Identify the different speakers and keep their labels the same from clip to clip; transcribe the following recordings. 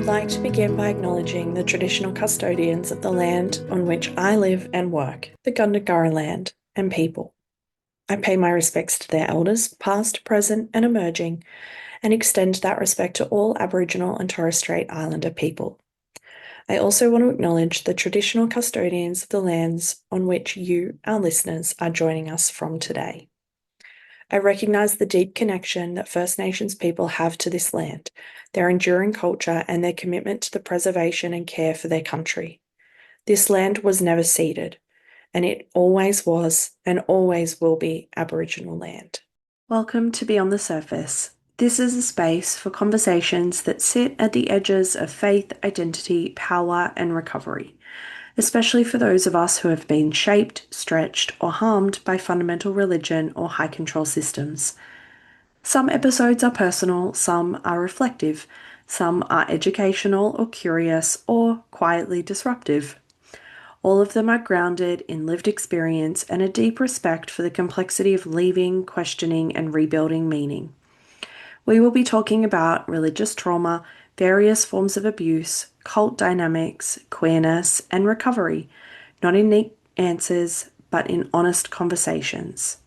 Speaker 1: would like to begin by acknowledging the traditional custodians of the land on which I live and work, the Gundungurra land and people. I pay my respects to their elders, past, present, and emerging, and extend that respect to all Aboriginal and Torres Strait Islander people. I also want to acknowledge the traditional custodians of the lands on which you, our listeners, are joining us from today. I recognise the deep connection that First Nations people have to this land, their enduring culture, and their commitment to the preservation and care for their country. This land was never ceded, and it always was and always will be Aboriginal land. Welcome to Beyond the Surface. This is a space for conversations that sit at the edges of faith, identity, power, and recovery, especially for those of us who have been shaped, stretched, or harmed by fundamental religion or high control systems. Some episodes are personal, some are reflective, some are educational or curious or quietly disruptive. All of them are grounded in lived experience and a deep respect for the complexity of leaving, questioning, and rebuilding meaning. We will be talking about religious trauma, various forms of abuse, cult dynamics, queerness, and recovery, not in neat answers, but in honest conversations.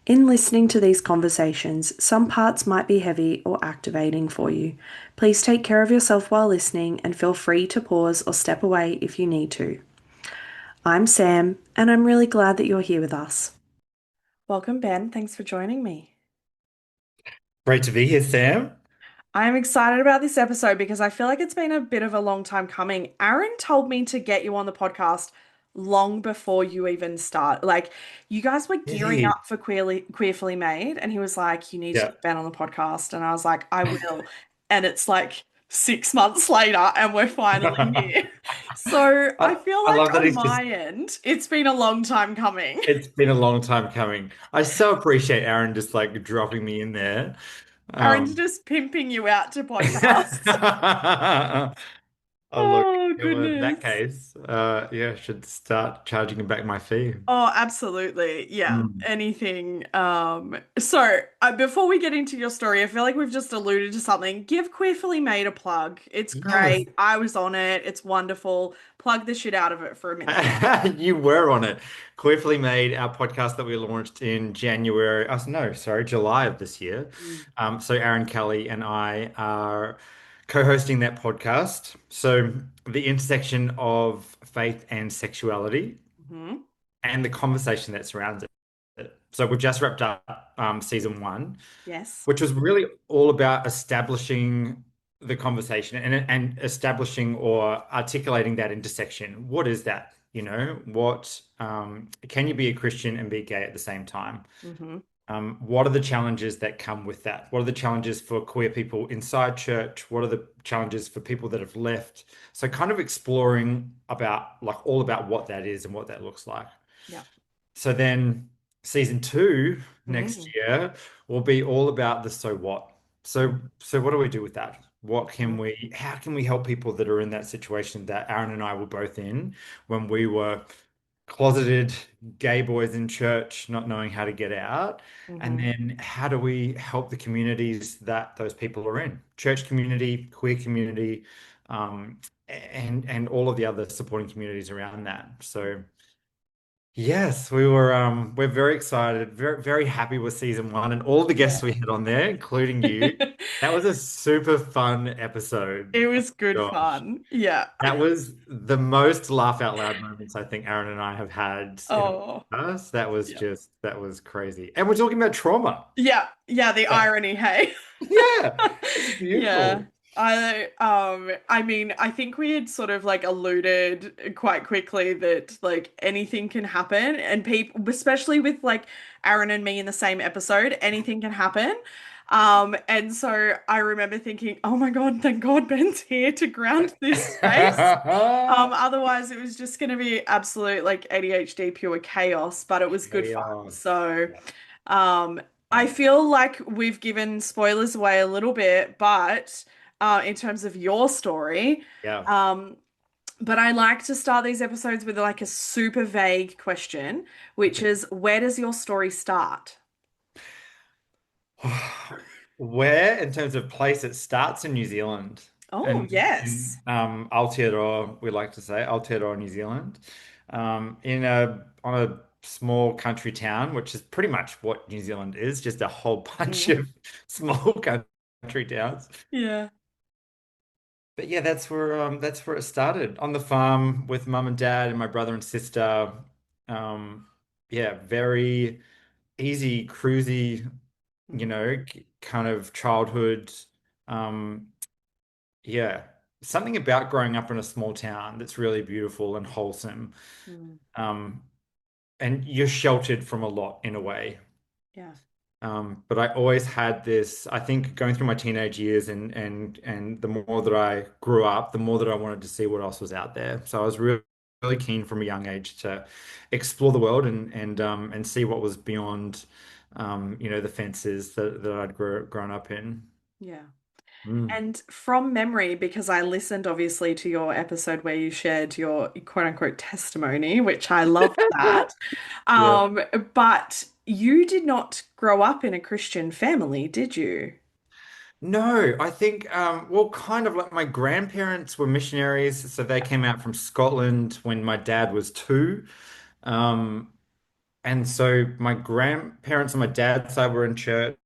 Speaker 1: In listening to these conversations, some parts might be heavy or activating for you. Please take care of yourself while listening and feel free to pause or step away if you need to. I'm Sam, and I'm really glad that you're here with us. Welcome, Ben. Thanks for joining me.
Speaker 2: Great to be here, Sam.
Speaker 1: I'm excited about this episode because I feel like it's been a bit of a long time coming. Aaron told me to get you on the podcast long before you even start. Like, you guys were gearing
Speaker 2: Hey.
Speaker 1: up for Queerfully Made, and he was like, "You need to
Speaker 2: Yeah.
Speaker 1: get Ben on the podcast." And I was like, "I will." And it's like 6 months later, and we're finally here. So I
Speaker 2: I,
Speaker 1: feel
Speaker 2: I
Speaker 1: like
Speaker 2: love that
Speaker 1: on
Speaker 2: he's just,
Speaker 1: my end, it's been a long time coming.
Speaker 2: it's been a long time coming. I so appreciate Aaron just like dropping me in there.
Speaker 1: Aaron's
Speaker 2: Um,
Speaker 1: just pimping you out to podcasts.
Speaker 2: oh, look,
Speaker 1: Oh,
Speaker 2: in that
Speaker 1: goodness.
Speaker 2: case, yeah, I should start charging him back my fee.
Speaker 1: Oh, absolutely. Yeah,
Speaker 2: Mm.
Speaker 1: anything. Before we get into your story, I feel like we've just alluded to something. Give Queerfully Made a plug. It's
Speaker 2: Yes.
Speaker 1: great. I was on it. It's wonderful. Plug the shit out of it for a minute.
Speaker 2: You were on it. Queerfully Made, our podcast that we launched in January. Oh, no, sorry, July of this year.
Speaker 1: Mm.
Speaker 2: So Aaron Kelly and I are co-hosting that podcast. So the intersection of faith and sexuality
Speaker 1: Hmm.
Speaker 2: and the conversation that surrounds it. So we've just wrapped up season one,
Speaker 1: Yes.
Speaker 2: which was really all about establishing the conversation and establishing or articulating that intersection. What is that? What can you be a Christian and be gay at the same time?
Speaker 1: Hmm.
Speaker 2: What are the challenges that come with that? What are the challenges for queer people inside church? What are the challenges for people that have left? So kind of exploring about like all about what that is and what that looks like.
Speaker 1: Yeah.
Speaker 2: So then season two next
Speaker 1: Hmm.
Speaker 2: year will be all about the so what. So what do we do with that? How can we help people that are in that situation that Aaron and I were both in when we were closeted gay boys in church, not knowing how to get out? And
Speaker 1: Hmm.
Speaker 2: then how do we help the communities that those people are in? Church community, queer community, and all of the other supporting communities around that. So yes, we're very excited, very very happy with season one and all the
Speaker 1: Yeah.
Speaker 2: guests we had on there, including you. That was a super fun episode.
Speaker 1: It
Speaker 2: Oh
Speaker 1: was good
Speaker 2: my gosh.
Speaker 1: fun. Yeah.
Speaker 2: That was the most laugh out loud moments I think Aaron and I have had in a
Speaker 1: Oh,
Speaker 2: podcast.
Speaker 1: yeah.
Speaker 2: That was crazy. And we're talking about trauma.
Speaker 1: Yeah. Yeah. The
Speaker 2: Yeah.
Speaker 1: irony, hey?
Speaker 2: Yeah, it's
Speaker 1: Yeah.
Speaker 2: beautiful.
Speaker 1: I mean, I think we had sort of like alluded quite quickly that like anything can happen and people, especially with like Aaron and me in the same episode, anything can happen. And so I remember thinking, oh my God, thank God Ben's here to ground this space. Otherwise it was just gonna be absolute like ADHD pure chaos, but it was good fun.
Speaker 2: Chaos.
Speaker 1: So
Speaker 2: Yeah.
Speaker 1: um, I
Speaker 2: Yeah.
Speaker 1: feel like we've given spoilers away a little bit, but in terms of your story,
Speaker 2: Yeah.
Speaker 1: um, but I like to start these episodes with like a super vague question, which
Speaker 2: Okay.
Speaker 1: is where does your story start?
Speaker 2: Where, in terms of place, it starts in New Zealand.
Speaker 1: Oh,
Speaker 2: in
Speaker 1: yes.
Speaker 2: Aotearoa, we like to say, Aotearoa, New Zealand, in a on a small country town, which is pretty much what New Zealand is, just a whole bunch
Speaker 1: Mm.
Speaker 2: of small country towns.
Speaker 1: Yeah.
Speaker 2: But yeah, that's where it started on the farm with mum and dad and my brother and sister. Yeah, very easy, cruisy,
Speaker 1: Mm,
Speaker 2: kind of childhood. Um, yeah, something about growing up in a small town that's really beautiful and wholesome.
Speaker 1: mm,
Speaker 2: Um, and you're sheltered from a lot in a way.
Speaker 1: yeah.
Speaker 2: But I always had this, I think going through my teenage years and the more that I grew up, the more that I wanted to see what else was out there. So I was really keen from a young age to explore the world and see what was beyond the fences that I'd grown up in.
Speaker 1: Yeah.
Speaker 2: Mm.
Speaker 1: And from memory, because I listened obviously to your episode where you shared your quote unquote testimony, which I loved that.
Speaker 2: Yeah.
Speaker 1: Um, but you did not grow up in a Christian family, did you?
Speaker 2: No, I think, well, kind of like my grandparents were missionaries, so they came out from Scotland when my dad was two. Um, And so my grandparents on my dad's side were in church,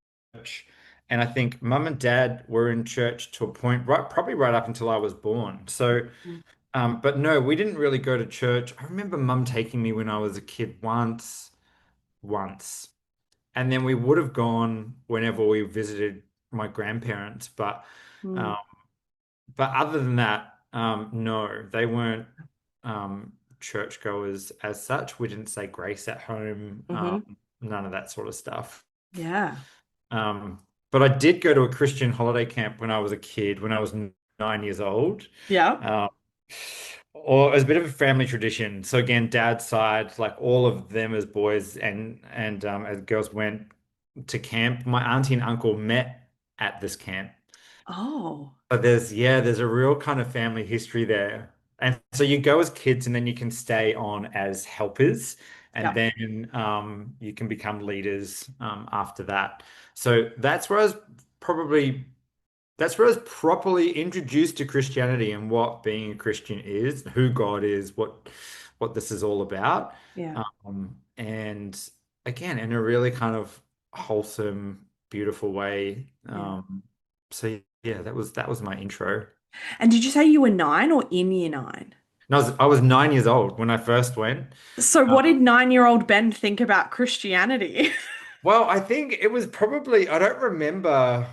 Speaker 2: and I think mum and dad were in church to a point, right, probably right up until I was born. So,
Speaker 1: Mm.
Speaker 2: but no, we didn't really go to church. I remember mum taking me when I was a kid once, and then we would have gone whenever we visited my grandparents.
Speaker 1: Mm.
Speaker 2: Um, but other than that, no, they weren't churchgoers as such. We didn't say grace at home,
Speaker 1: Hmm.
Speaker 2: none of that sort of stuff.
Speaker 1: Yeah.
Speaker 2: But I did go to a Christian holiday camp when I was a kid, when I was 9 years old.
Speaker 1: Yeah.
Speaker 2: Um, or it was a bit of a family tradition. So again, dad's side, like all of them as boys and as girls went to camp. My auntie and uncle met at this camp.
Speaker 1: Oh.
Speaker 2: But there's a real kind of family history there. And so you go as kids and then you can stay on as helpers and
Speaker 1: Yep.
Speaker 2: then you can become leaders after that. So probably that's where I was properly introduced to Christianity and what being a Christian is, who God is, what this is all about.
Speaker 1: Yeah.
Speaker 2: And again, in a really kind of wholesome, beautiful way.
Speaker 1: Yeah.
Speaker 2: So yeah, that was my intro.
Speaker 1: And did you say you were nine or in year nine?
Speaker 2: And I was 9 years old when I first went.
Speaker 1: So
Speaker 2: Uh,
Speaker 1: what did 9-year-old Ben think about Christianity?
Speaker 2: well, I think it was probably I don't remember.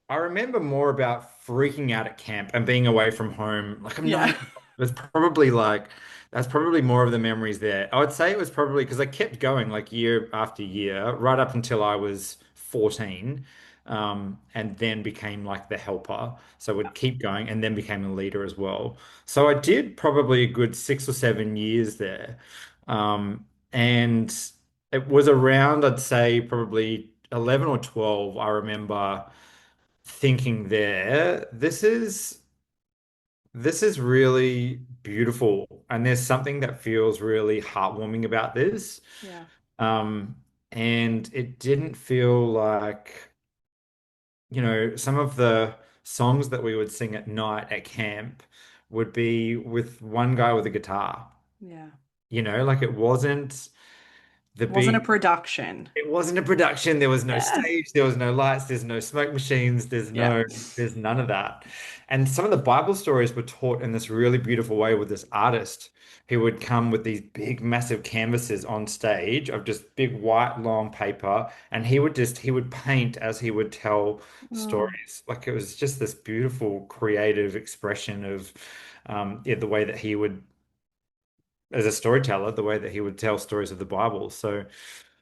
Speaker 2: I remember more about freaking out at camp and being away from home. Like I'm
Speaker 1: Yeah.
Speaker 2: 9. It's probably like that's probably more of the memories there. I would say it was probably because I kept going like year after year, right up until I was 14, and then became like the helper. So would keep going and then became a leader as well. So I did probably a good 6 or 7 years there. And it was around, I'd say probably 11 or 12, I remember thinking there, this is really beautiful, and there's something that feels really heartwarming about this.
Speaker 1: Yeah.
Speaker 2: Um, and it didn't feel like, some of the songs that we would sing at night at camp would be with one guy with a guitar.
Speaker 1: Yeah.
Speaker 2: Like it wasn't the
Speaker 1: Wasn't a
Speaker 2: big
Speaker 1: production.
Speaker 2: It wasn't a production. There was no
Speaker 1: Yeah.
Speaker 2: stage. There was no lights. There's no smoke machines.
Speaker 1: Yeah.
Speaker 2: There's none of that. And some of the Bible stories were taught in this really beautiful way with this artist who would come with these big, massive canvases on stage of just big white, long paper. And he would paint as he would tell
Speaker 1: Oh,
Speaker 2: stories. Like it was just this beautiful, creative expression of, yeah, the way that he would, as a storyteller, the way that he would tell stories of the Bible. So,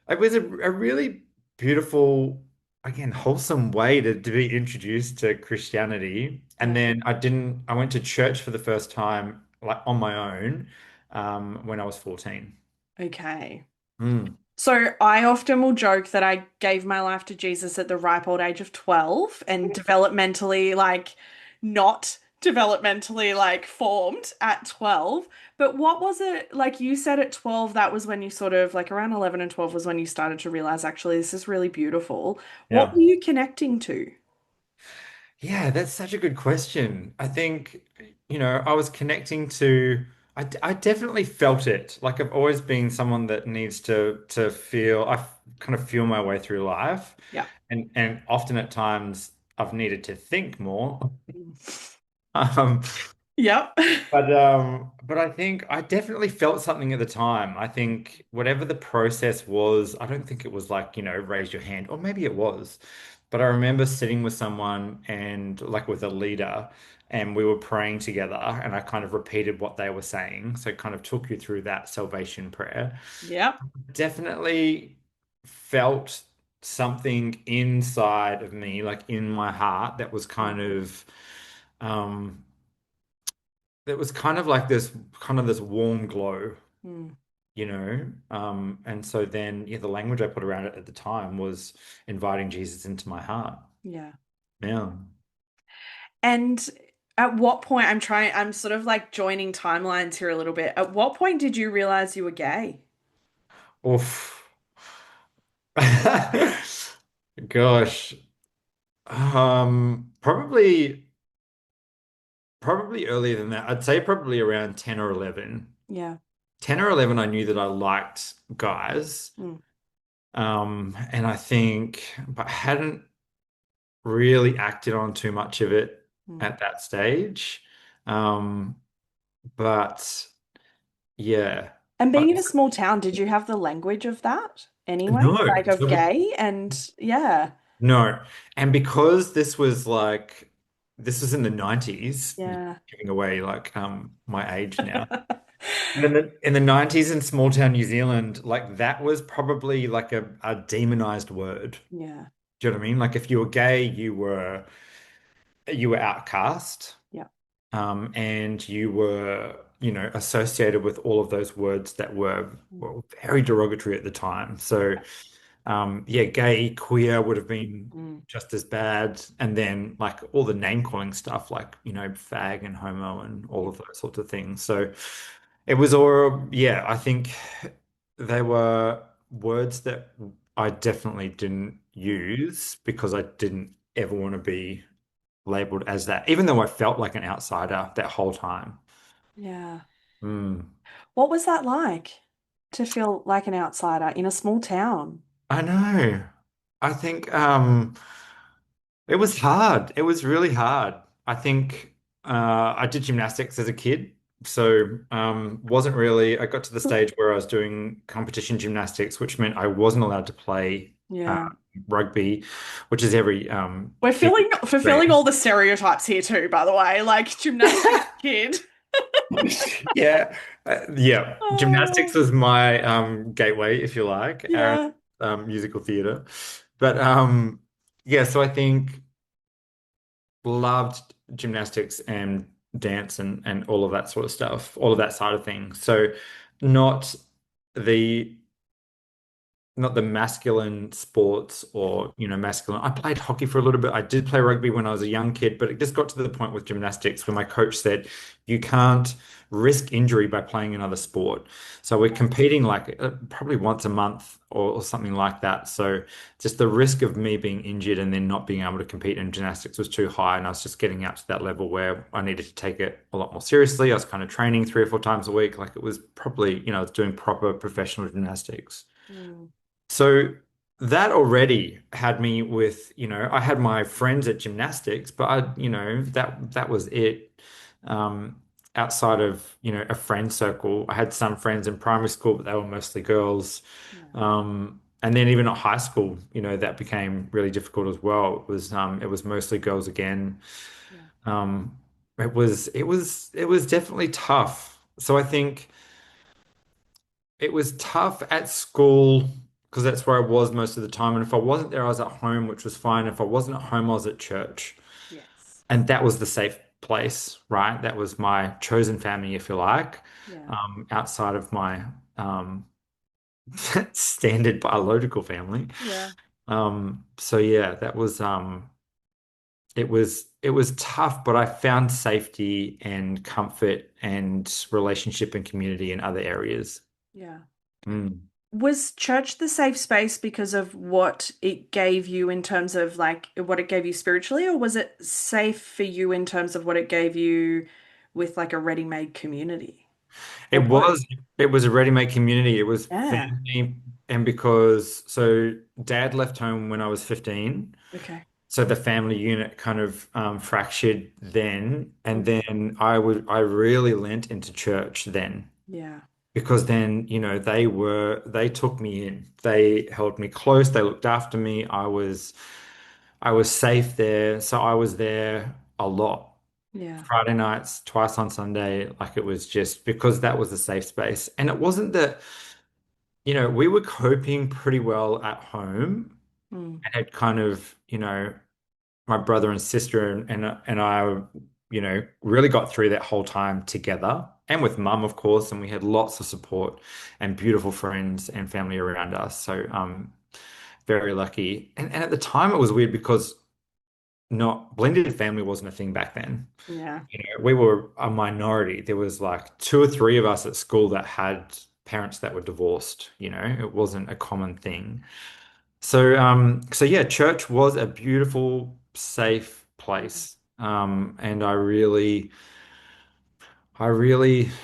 Speaker 2: it was a really beautiful, again, wholesome way to be introduced to Christianity. And
Speaker 1: yeah.
Speaker 2: then I went to church for the first time, like on my own, when I was 14.
Speaker 1: Okay.
Speaker 2: Mm,
Speaker 1: So I often will joke that I gave my life to Jesus at the ripe old age of 12 and developmentally, like, not developmentally, like, formed at 12. But what was it, like you said at 12, that was when you sort of, like, around 11 and 12 was when you started to realize, actually, this is really beautiful. What
Speaker 2: yeah.
Speaker 1: were you connecting to?
Speaker 2: Yeah, that's such a good question. I think, I was connecting to, I definitely felt it. Like I've always been someone that needs to feel, kind of feel my way through life.
Speaker 1: Yeah.
Speaker 2: And often at times I've needed to think more.
Speaker 1: Mm.
Speaker 2: Um,
Speaker 1: Yep.
Speaker 2: but I think I definitely felt something at the time. I think whatever the process was, I don't think it was like, raise your hand, or maybe it was. But I remember sitting with someone and like with a leader, and we were praying together, and I kind of repeated what they were saying. So it kind of took you through that salvation prayer.
Speaker 1: Yep.
Speaker 2: Definitely felt something inside of me, like in my heart,
Speaker 1: Mm.
Speaker 2: um that was kind of like this kind of this warm glow,
Speaker 1: Mm.
Speaker 2: and so then yeah, the language I put around it at the time was inviting Jesus into my heart.
Speaker 1: Yeah.
Speaker 2: Yeah.
Speaker 1: And at what point, I'm sort of like joining timelines here a little bit. At what point did you realize you were gay?
Speaker 2: Oof. Gosh. Probably earlier than that. I'd say probably around 10 or 11.
Speaker 1: Yeah.
Speaker 2: 10 or 11 I knew that I liked guys.
Speaker 1: Mm.
Speaker 2: And I think but hadn't really acted on too much of it
Speaker 1: Mm.
Speaker 2: at that stage. Um, but yeah,
Speaker 1: And
Speaker 2: I,
Speaker 1: being in a small town, did you have the language of that anyway?
Speaker 2: no,
Speaker 1: Like of gay and yeah.
Speaker 2: no. And because this was in the 90s,
Speaker 1: Yeah.
Speaker 2: giving away like my age now. And in the 90s in small town New Zealand, like that was probably like a demonized word.
Speaker 1: Yeah.
Speaker 2: Do you know what I mean? Like if you were gay, you were outcast.
Speaker 1: Yeah.
Speaker 2: And you were, associated with all of those words that
Speaker 1: Mm.
Speaker 2: were very derogatory at the time. So, yeah, gay, queer would have been
Speaker 1: Mm.
Speaker 2: just as bad. And then, like, all the name calling stuff, like, fag and homo and all
Speaker 1: Yeah.
Speaker 2: of those sorts of things. So, it was all, yeah, I think they were words that I definitely didn't use because I didn't ever want to be labeled as that, even though I felt like an outsider that whole time.
Speaker 1: Yeah.
Speaker 2: Mm.
Speaker 1: What was that like to feel like an outsider in a small town?
Speaker 2: I know. I think it was hard. It was really hard. I think I did gymnastics as a kid, so wasn't really. I got to the stage where I was doing competition gymnastics, which meant I wasn't allowed to play
Speaker 1: Yeah.
Speaker 2: rugby, which is every
Speaker 1: We're
Speaker 2: kid
Speaker 1: fulfilling all
Speaker 2: dream.
Speaker 1: the stereotypes here too, by the way. Like gymnastics kid.
Speaker 2: Yeah, yeah. Gymnastics
Speaker 1: Oh,
Speaker 2: was my gateway, if you like, and
Speaker 1: yeah.
Speaker 2: musical theatre. But yeah, so I think loved gymnastics and dance and all of that sort of stuff, all of that side of things. So not the not the masculine sports or masculine. I played hockey for a little bit. I did play rugby when I was a young kid, but it just got to the point with gymnastics where my coach said you can't risk injury by playing another sport. So we're competing like probably once a month or something like that. So just the risk of me being injured and then not being able to compete in gymnastics was too high, and I was just getting out to that level where I needed to take it a lot more seriously. I was kind of training 3 or 4 times a week, like it was probably I was doing proper professional gymnastics.
Speaker 1: Mm.
Speaker 2: So that already had me with, I had my friends at gymnastics, but that was it. Um, Outside of, a friend circle, I had some friends in primary school, but they were mostly girls.
Speaker 1: Yeah.
Speaker 2: And then even at high school, that became really difficult as well. It was mostly girls again.
Speaker 1: Yeah.
Speaker 2: Um, it was definitely tough. So I think. It was tough at school because that's where I was most of the time. And if I wasn't there, I was at home, which was fine. If I wasn't at home, I was at church.
Speaker 1: Yes.
Speaker 2: And that was the safe place, right? That was my chosen family, if you like,
Speaker 1: Yeah.
Speaker 2: outside of my um, standard biological family.
Speaker 1: Yeah.
Speaker 2: So yeah, it was tough, but I found safety and comfort and relationship and community in other areas.
Speaker 1: Yeah.
Speaker 2: Mm.
Speaker 1: Was church the safe space because of what it gave you in terms of like what it gave you spiritually, or was it safe for you in terms of what it gave you with like a ready-made community?
Speaker 2: It
Speaker 1: Or both?
Speaker 2: was it was a ready-made community. It was
Speaker 1: Yeah.
Speaker 2: family, and because so dad left home when I was 15,
Speaker 1: Okay.
Speaker 2: so the family unit kind of fractured then, and
Speaker 1: Mm.
Speaker 2: then I really lent into church then.
Speaker 1: Yeah.
Speaker 2: Because then, they took me in. They held me close, they looked after me. I was safe there. So I was there a lot.
Speaker 1: Yeah.
Speaker 2: Friday nights, twice on Sunday, like it was just because that was a safe space. And it wasn't that, we were coping pretty well at home
Speaker 1: Mm.
Speaker 2: and had kind of, my brother and sister and I, really got through that whole time together and with mum, of course, and we had lots of support and beautiful friends and family around us. So very lucky. And at the time it was weird because not blended family wasn't a thing back then.
Speaker 1: Yeah.
Speaker 2: We were a minority. There was like two or three of us at school that had parents that were divorced, it wasn't a common thing. So yeah, church was a beautiful, safe place. And I really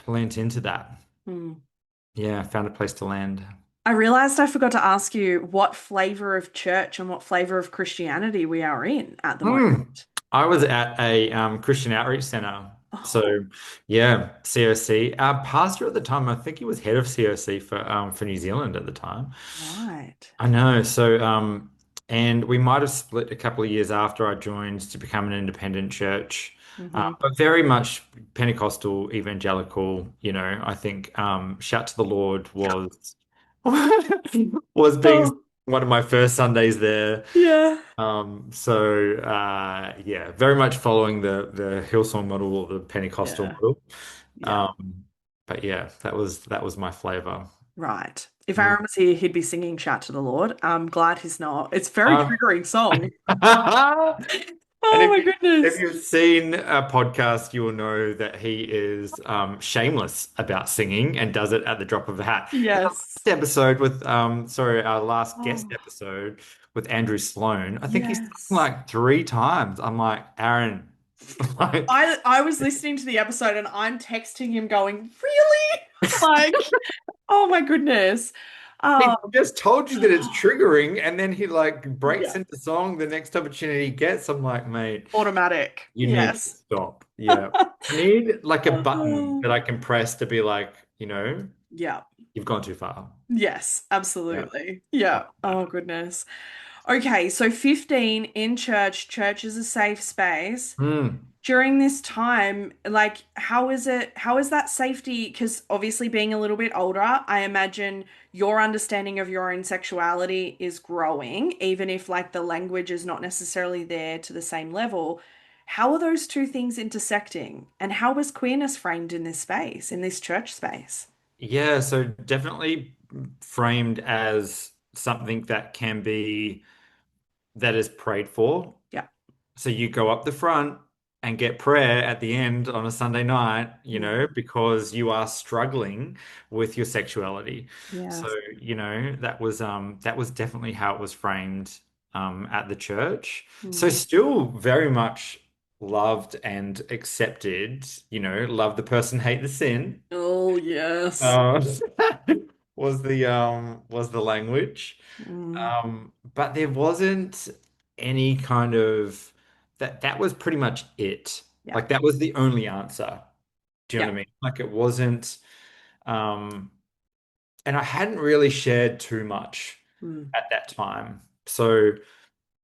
Speaker 2: lent into that.
Speaker 1: Mm.
Speaker 2: Yeah, found a place to land.
Speaker 1: I realized I forgot to ask you what flavor of church and what flavor of Christianity we are in at the moment.
Speaker 2: Hmm. I was at a Christian outreach center. So
Speaker 1: Oh,
Speaker 2: yeah, COC. Our pastor at the time, I think he was head of COC for New Zealand at the time.
Speaker 1: right.
Speaker 2: I know. And we might have split a couple of years after I joined to become an independent church,
Speaker 1: Hmm.
Speaker 2: but very much Pentecostal, evangelical. I think Shout to the Lord was being
Speaker 1: Oh,
Speaker 2: one of my first Sundays there.
Speaker 1: yeah.
Speaker 2: Yeah, very much following the Hillsong model or the Pentecostal
Speaker 1: Yeah.
Speaker 2: model.
Speaker 1: Yeah.
Speaker 2: But yeah, that was my flavor.
Speaker 1: Right. If
Speaker 2: Mm.
Speaker 1: Aaron was here, he'd be singing Shout to the Lord. I'm glad he's not. It's a very
Speaker 2: Um,
Speaker 1: triggering song.
Speaker 2: And
Speaker 1: Oh
Speaker 2: if
Speaker 1: my
Speaker 2: you if
Speaker 1: goodness.
Speaker 2: you've seen a podcast, you will know that he is shameless about singing and does it at the drop of a hat.
Speaker 1: Yes.
Speaker 2: Episode with our last guest
Speaker 1: Oh,
Speaker 2: episode with Andrew Sloan. I think he's sung
Speaker 1: yes.
Speaker 2: like three times. I'm like, Aaron, like
Speaker 1: I was listening to the episode and I'm texting him going, really? Like, oh my goodness.
Speaker 2: he
Speaker 1: Um,
Speaker 2: just told you that it's triggering, and then he like breaks
Speaker 1: yeah.
Speaker 2: into song the next opportunity he gets. I'm like, mate.
Speaker 1: Automatic.
Speaker 2: You need to
Speaker 1: Yes.
Speaker 2: stop. Yeah. I need like a button
Speaker 1: Oh,
Speaker 2: that I can press to be like,
Speaker 1: yeah.
Speaker 2: you've gone too far.
Speaker 1: Yes,
Speaker 2: Yeah.
Speaker 1: absolutely.
Speaker 2: I
Speaker 1: Yeah.
Speaker 2: love that.
Speaker 1: Oh goodness. Okay, so 15 in church, church is a safe space.
Speaker 2: Mm.
Speaker 1: During this time, like, how is that safety? Because obviously, being a little bit older, I imagine your understanding of your own sexuality is growing, even if like the language is not necessarily there to the same level. How are those two things intersecting? And how was queerness framed in this space, in this church space?
Speaker 2: Yeah, so definitely framed as something that is prayed for.
Speaker 1: Yeah.
Speaker 2: So you go up the front and get prayer at the end on a Sunday night,
Speaker 1: Mm.
Speaker 2: because you are struggling with your sexuality. So,
Speaker 1: Yes.
Speaker 2: that was definitely how it was framed at the church. So
Speaker 1: Mm.
Speaker 2: still very much loved and accepted, love the person, hate the sin.
Speaker 1: Oh, yes.
Speaker 2: Uh, was the language.
Speaker 1: Mm.
Speaker 2: But there wasn't any kind of that was pretty much it.
Speaker 1: Yeah.
Speaker 2: Like that was the only answer. Do you know
Speaker 1: Yeah.
Speaker 2: what I mean? Like it wasn't um and I hadn't really shared too much
Speaker 1: Mm.
Speaker 2: at that time. So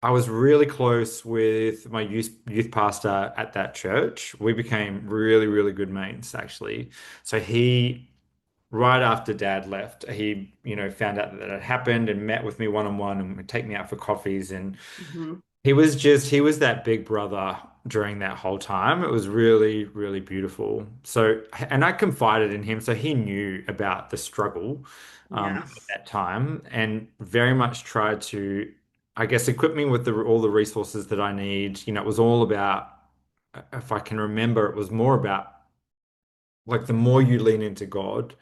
Speaker 2: I was really close with my youth pastor at that church. We became really, really good mates actually. So right after dad left, he, found out that it happened and met with me one on one and would take me out for coffees. And
Speaker 1: Hmm.
Speaker 2: he was that big brother during that whole time. It was really, really beautiful. So, and I confided in him, so he knew about the struggle
Speaker 1: Yeah.
Speaker 2: at that time and very much tried to, I guess, equip me with all the resources that I need. It was all about, if I can remember, it was more about like the more you lean into God,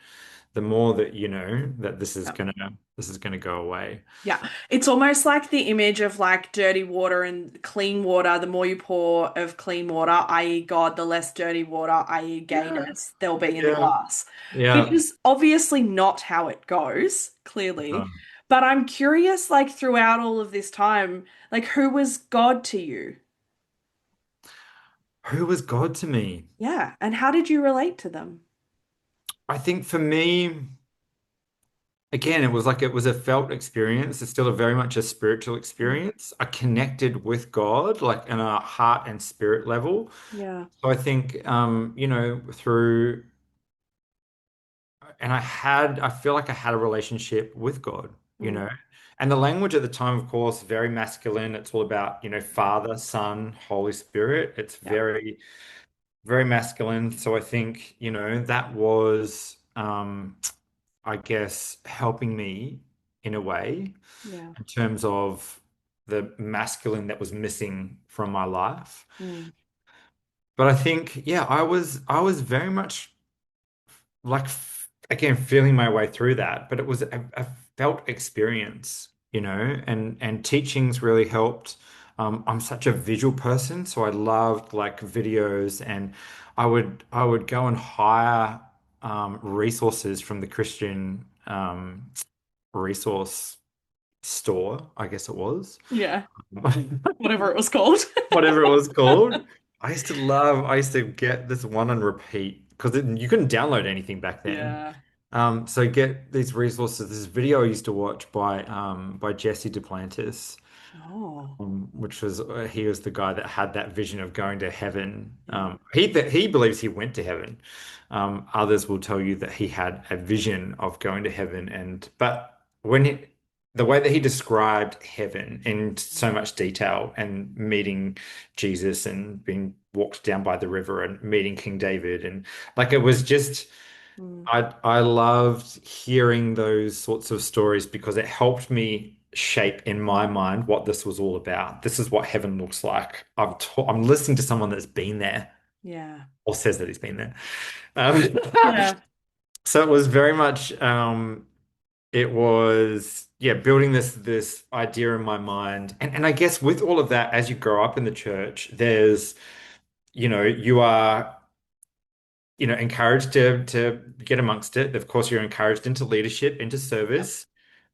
Speaker 2: the more that you know that
Speaker 1: Yeah.
Speaker 2: this is gonna go away.
Speaker 1: Yeah. It's almost like the image of like dirty water and clean water. The more you pour of clean water, i.e., God, the less dirty water, i.e.,
Speaker 2: Yeah,
Speaker 1: gayness, there'll be in the
Speaker 2: yeah,
Speaker 1: glass, which
Speaker 2: yeah.
Speaker 1: is obviously not how it goes, clearly.
Speaker 2: Um,
Speaker 1: But I'm curious, like, throughout all of this time, like, who was God to you?
Speaker 2: who was God to me?
Speaker 1: Yeah. And how did you relate to them?
Speaker 2: I think for me, again, it was a felt experience. It's still a very much a spiritual
Speaker 1: Mm.
Speaker 2: experience. I connected with God, like in a heart and spirit level.
Speaker 1: Yeah.
Speaker 2: So I think, you know, through, and I feel like I had a relationship with God, you
Speaker 1: Mm.
Speaker 2: know. And the language at the time, of course, very masculine. It's all about, you know, Father, Son, Holy Spirit. It's
Speaker 1: Yeah.
Speaker 2: very, very masculine. So I think, you know, that was, I guess, helping me in a way
Speaker 1: Yeah.
Speaker 2: in terms of the masculine that was missing from my life.
Speaker 1: Mm.
Speaker 2: But I think, yeah, I was very much like again feeling my way through that, but it was a felt experience, you know, and teachings really helped. I'm such a visual person, so I loved like videos, and I would go and hire resources from the Christian resource store, I guess it was.
Speaker 1: Yeah. Whatever it was called.
Speaker 2: Whatever it was called. I used to get this one on repeat because you couldn't download anything back then.
Speaker 1: Yeah.
Speaker 2: So get these resources. This video I used to watch by Jesse Duplantis,
Speaker 1: Oh.
Speaker 2: which was he was the guy that had that vision of going to heaven.
Speaker 1: Yeah.
Speaker 2: He believes he went to heaven. Others will tell you that he had a vision of going to heaven, and but the way that he described heaven in so much detail and meeting Jesus and being walked down by the river and meeting King David and like it was just
Speaker 1: Mm.
Speaker 2: I loved hearing those sorts of stories because it helped me shape in my mind what this was all about. This is what heaven looks like. I'm listening to someone that's been there
Speaker 1: Yeah.
Speaker 2: or says that he's been there. Um,
Speaker 1: Yeah.
Speaker 2: so it was very much it was yeah building this idea in my mind and I guess with all of that as you grow up in the church there's you know you are you know, encouraged to get amongst it. Of course, you're encouraged into leadership, into
Speaker 1: Yep.
Speaker 2: service,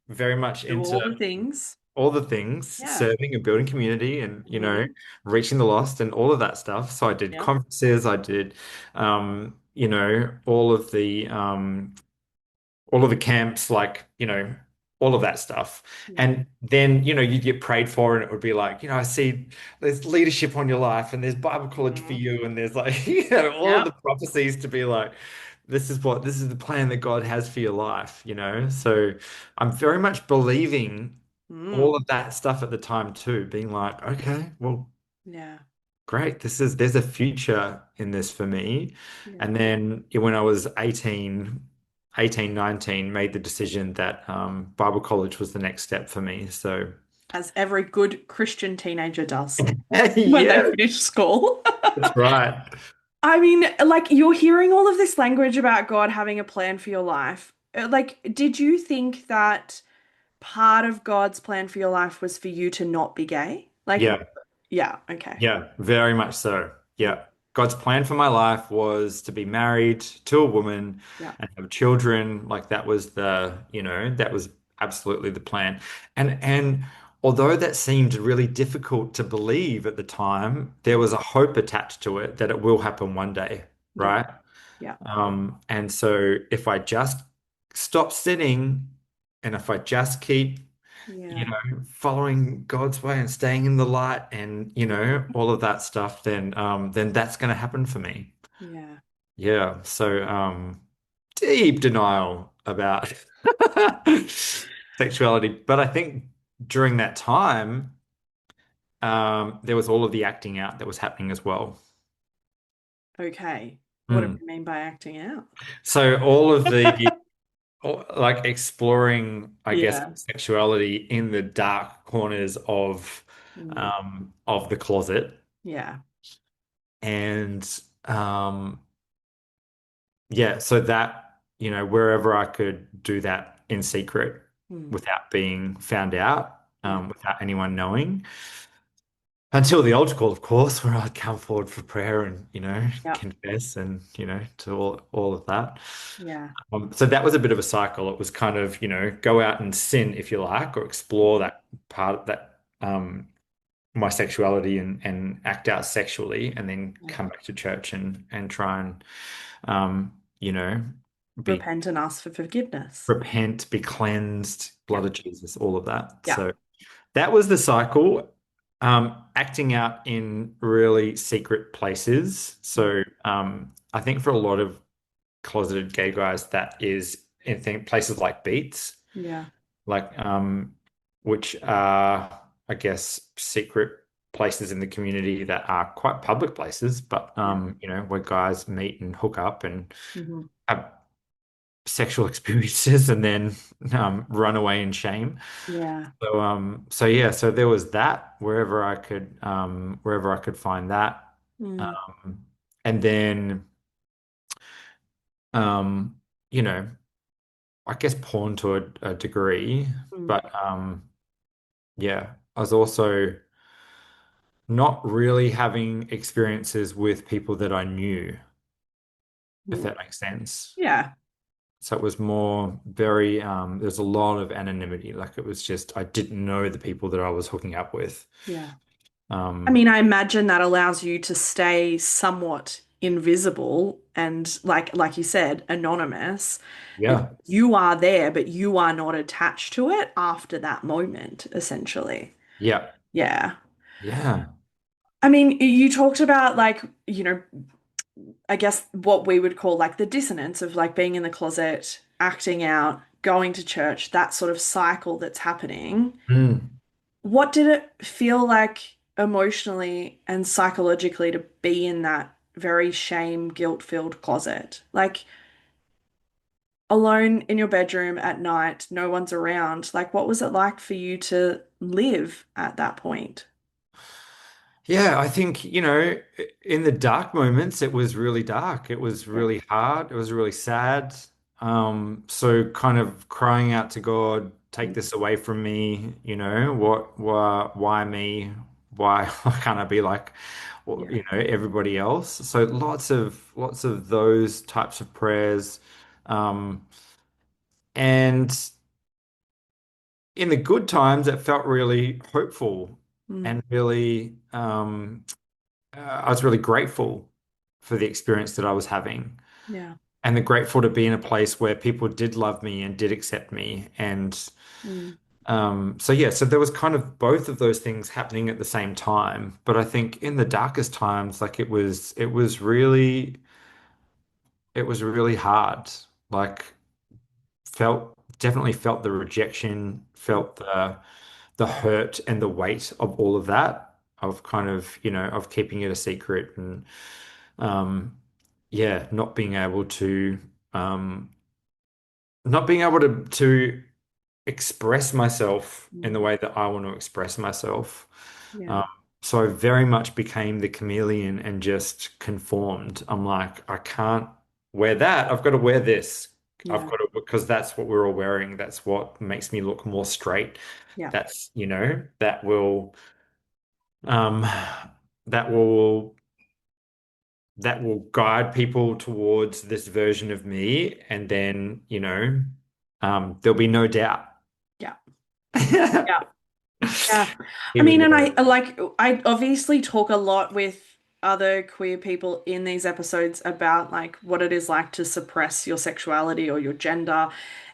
Speaker 2: very much
Speaker 1: Do
Speaker 2: into
Speaker 1: all the things.
Speaker 2: all the things,
Speaker 1: Yeah.
Speaker 2: serving and building community and, you know,
Speaker 1: Mm.
Speaker 2: reaching the lost and all of that stuff. So I did
Speaker 1: Yep.
Speaker 2: conferences, I did, you know, all of the camps, like, you know, all of that stuff.
Speaker 1: Yeah.
Speaker 2: And then, you know, you'd get prayed for, and it would be like, you know, I see there's leadership on your life, and there's Bible college for
Speaker 1: Mm.
Speaker 2: you, and there's like, you know, all of the
Speaker 1: Yep.
Speaker 2: prophecies to be like, this is the plan that God has for your life, you know? So I'm very much believing
Speaker 1: Mm.
Speaker 2: all of that stuff at the time too, being like, okay, well,
Speaker 1: Yeah.
Speaker 2: great. There's a future in this for me.
Speaker 1: Yeah.
Speaker 2: And then when I was 18, 19, made the decision that Bible college was the next step for me. So
Speaker 1: As every good Christian teenager does when they
Speaker 2: yeah,
Speaker 1: finish school.
Speaker 2: that's right.
Speaker 1: I mean, like, you're hearing all of this language about God having a plan for your life. Like, did you think that part of God's plan for your life was for you to not be gay? Like,
Speaker 2: Yeah.
Speaker 1: yeah, okay.
Speaker 2: Yeah, very much so.
Speaker 1: Mm.
Speaker 2: Yeah. God's plan for my life was to be married to a woman
Speaker 1: Yeah.
Speaker 2: and have children. Like that was you know, that was absolutely the plan. And although that seemed really difficult to believe at the time, there
Speaker 1: Mm.
Speaker 2: was a hope attached to it that it will happen one day,
Speaker 1: Yeah.
Speaker 2: right?
Speaker 1: Yeah.
Speaker 2: And so if I just stop sinning and if I just keep you
Speaker 1: Yeah.
Speaker 2: know, following God's way and staying in the light and, you know, all of that stuff, then that's going to happen for me.
Speaker 1: Yeah.
Speaker 2: Yeah. So, deep denial about sexuality. But I think during that time, there was all of the acting out that was happening as well.
Speaker 1: Okay. What do
Speaker 2: Mm.
Speaker 1: you mean by acting out?
Speaker 2: So all of the like exploring, I guess,
Speaker 1: Yeah.
Speaker 2: sexuality in the dark corners
Speaker 1: Mm.
Speaker 2: of the closet.
Speaker 1: Yeah.
Speaker 2: And um yeah, so that wherever I could do that in secret
Speaker 1: Mm.
Speaker 2: without being found out,
Speaker 1: Yeah.
Speaker 2: without anyone knowing. Until the altar call, of course, where I'd come forward for prayer and,
Speaker 1: Yeah.
Speaker 2: confess and, to all of that.
Speaker 1: Yeah.
Speaker 2: So that was a bit of a cycle. It was kind of, go out and sin, if you like, or explore that part of that, my sexuality and act out sexually, and then
Speaker 1: Yeah.
Speaker 2: come back to church and try and, um, you know, be
Speaker 1: Repent and ask for forgiveness.
Speaker 2: repent, be cleansed,
Speaker 1: Yeah.
Speaker 2: blood of Jesus, all of that.
Speaker 1: Yeah.
Speaker 2: So that was the cycle. Acting out in really secret places.
Speaker 1: Mm.
Speaker 2: So I think for a lot of closeted gay guys, that is in places like beats,
Speaker 1: Yeah.
Speaker 2: like which are, I guess, secret places in the community that are quite public places, but
Speaker 1: Yeah.
Speaker 2: where guys meet and hook up and
Speaker 1: Hmm.
Speaker 2: have sexual experiences and then run away in shame.
Speaker 1: Yeah.
Speaker 2: So yeah, so there was that wherever I could find that.
Speaker 1: Mm.
Speaker 2: And then um, you know, I guess porn to a degree,
Speaker 1: Mm.
Speaker 2: but yeah, I was also not really having experiences with people that I knew, if
Speaker 1: Mm.
Speaker 2: that makes sense.
Speaker 1: Yeah.
Speaker 2: So it was more very there's a lot of anonymity. Like it was just I didn't know the people that I was hooking up with.
Speaker 1: Yeah. I
Speaker 2: Um
Speaker 1: mean, I imagine that allows you to stay somewhat invisible and like you said, anonymous. And
Speaker 2: yeah.
Speaker 1: you are there, but you are not attached to it after that moment, essentially.
Speaker 2: Yeah.
Speaker 1: Yeah.
Speaker 2: Yeah.
Speaker 1: I mean, you talked about I guess what we would call like the dissonance of like being in the closet, acting out, going to church, that sort of cycle that's happening.
Speaker 2: Mm.
Speaker 1: What did it feel like emotionally and psychologically to be in that very shame, guilt-filled closet? Like alone in your bedroom at night, no one's around. Like, what was it like for you to live at that point?
Speaker 2: Yeah, I think, in the dark moments, it was really dark. It was
Speaker 1: Yeah.
Speaker 2: really hard. It was really sad. So kind of crying out to God, take
Speaker 1: Mm.
Speaker 2: this away from me, why me? Why can't I be like,
Speaker 1: Yeah.
Speaker 2: everybody else? So lots of those types of prayers. Um, and in the good times, it felt really hopeful
Speaker 1: Mm.
Speaker 2: and really, I was really grateful for the experience that I was having,
Speaker 1: Yeah.
Speaker 2: and the grateful to be in a place where people did love me and did accept me. And
Speaker 1: Mm.
Speaker 2: so yeah, so there was kind of both of those things happening at the same time. But I think in the darkest times, like it was really hard. Like definitely felt the rejection,
Speaker 1: Mm.
Speaker 2: felt the hurt and the weight of all of that, of kind of, of keeping it a secret and um yeah, um not being able to express myself in
Speaker 1: Mm.
Speaker 2: the way that I want to express myself.
Speaker 1: Yeah.
Speaker 2: Um, so I very much became the chameleon and just conformed. I'm like, I can't wear that. I've got to wear this. I've
Speaker 1: Yeah.
Speaker 2: got to, because that's what we're all wearing. That's what makes me look more straight.
Speaker 1: Yeah.
Speaker 2: That's, um, that will that will guide people towards this version of me, and then there'll be no doubt.
Speaker 1: Yeah. Yeah. Yeah. I
Speaker 2: Even
Speaker 1: mean, and
Speaker 2: though,
Speaker 1: I obviously talk a lot with other queer people in these episodes about like what it is like to suppress your sexuality or your gender.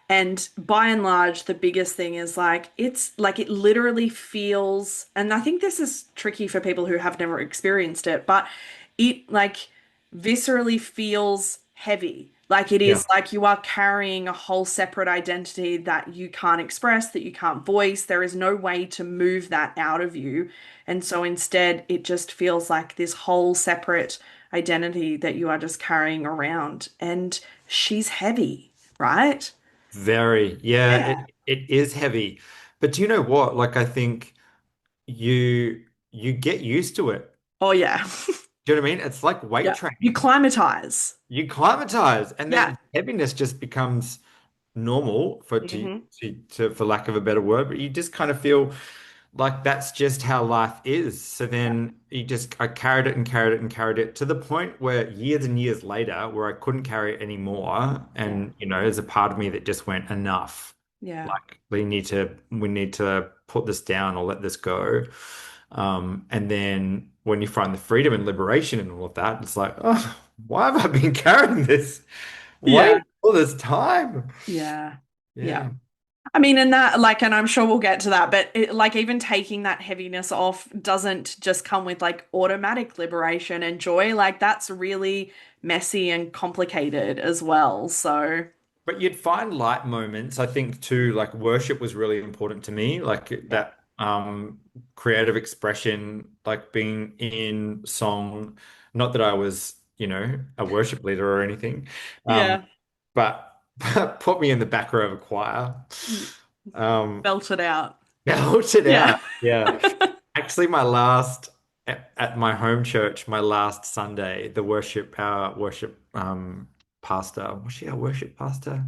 Speaker 1: And by and large, the biggest thing is like it's like it literally feels, and I think this is tricky for people who have never experienced it, but it like viscerally feels heavy. Like it
Speaker 2: yeah,
Speaker 1: is like you are carrying a whole separate identity that you can't express, that you can't voice. There is no way to move that out of you. And so instead, it just feels like this whole separate identity that you are just carrying around. And she's heavy, right?
Speaker 2: very, yeah,
Speaker 1: Yeah.
Speaker 2: it is heavy. But do you know what? Like, I think you get used to it.
Speaker 1: Oh, yeah.
Speaker 2: Do you know what I mean? It's like weight
Speaker 1: Yeah. You
Speaker 2: training.
Speaker 1: climatize.
Speaker 2: You climatize, and
Speaker 1: Yeah.
Speaker 2: then heaviness just becomes normal
Speaker 1: Hmm.
Speaker 2: for lack of a better word, but you just kind of feel like that's just how life is. So
Speaker 1: Yeah.
Speaker 2: then I carried it and carried it and carried it to the point where years and years later, where I couldn't carry it anymore.
Speaker 1: Yeah.
Speaker 2: And, there's a part of me that just went, enough.
Speaker 1: Yeah.
Speaker 2: Like we need to put this down or let this go. And then when you find the freedom and liberation and all of that, it's like, oh, why have I been carrying this? Why
Speaker 1: Yeah.
Speaker 2: all this time?
Speaker 1: Yeah. Yeah.
Speaker 2: Yeah.
Speaker 1: I mean, and that, like, and I'm sure we'll get to that, but like, even taking that heaviness off doesn't just come with like automatic liberation and joy. Like, that's really messy and complicated as well. So,
Speaker 2: But you'd find light moments, I think, too, like worship was really important to me, like
Speaker 1: yeah.
Speaker 2: that creative expression, like being in song. Not that I was, a worship leader or anything, um,
Speaker 1: Yeah.
Speaker 2: but, put me in the back row of a choir.
Speaker 1: Mm.
Speaker 2: Um,
Speaker 1: Belt it out.
Speaker 2: Belt it
Speaker 1: Yeah.
Speaker 2: out. Yeah. Actually, at my home church, my last Sunday, our worship pastor, was she our worship pastor?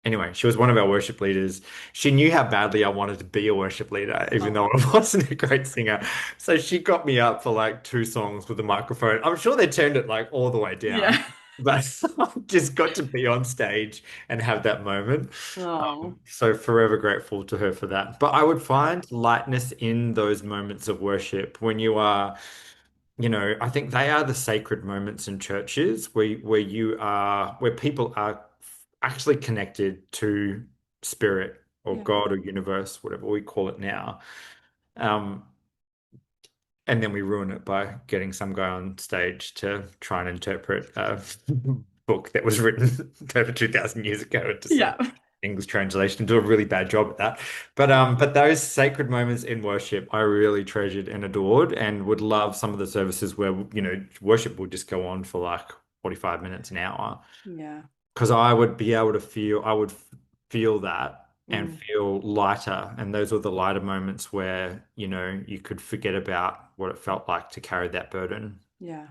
Speaker 2: Anyway, she was one of our worship leaders. She knew how badly I wanted to be a worship leader, even though
Speaker 1: Oh,
Speaker 2: I wasn't a great singer. So she got me up for like two songs with a microphone. I'm sure they turned it like all the way down,
Speaker 1: yeah.
Speaker 2: but I just got to be on stage and have that moment.
Speaker 1: Oh,
Speaker 2: So forever grateful to her for that. But I would find lightness in those moments of worship when you are, I think they are the sacred moments in churches where people are actually connected to spirit or
Speaker 1: yeah.
Speaker 2: God or universe, whatever we call it now. Um, and then we ruin it by getting some guy on stage to try and interpret a book that was written over 2,000 years ago into some
Speaker 1: Yeah.
Speaker 2: English translation. Do a really bad job at that. But those sacred moments in worship, I really treasured and adored, and would love some of the services where, worship would just go on for like 45 minutes, an hour,
Speaker 1: Yeah.
Speaker 2: because I would feel that and
Speaker 1: Mm,
Speaker 2: feel lighter. And those were the lighter moments where, you could forget about what it felt like to carry that burden.
Speaker 1: yeah.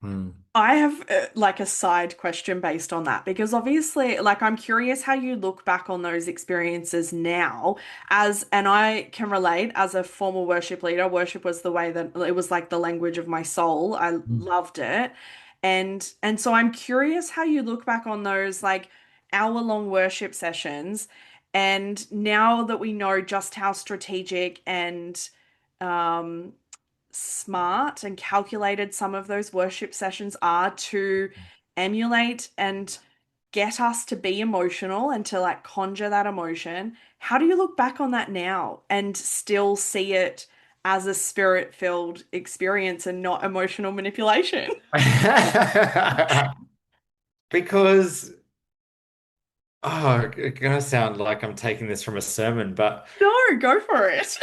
Speaker 2: Mm.
Speaker 1: I have like a side question based on that because obviously, like, I'm curious how you look back on those experiences now and I can relate as a former worship leader. Worship was the way that it was like the language of my soul. I loved it. And so I'm curious how you look back on those like hour-long worship sessions and now that we know just how strategic and um smart and calculated some of those worship sessions are to emulate and get us to be emotional and to like conjure that emotion. How do you look back on that now and still see it as a spirit-filled experience and not emotional manipulation?
Speaker 2: Because, it's gonna sound like I'm taking this from a sermon, but
Speaker 1: No, go for it.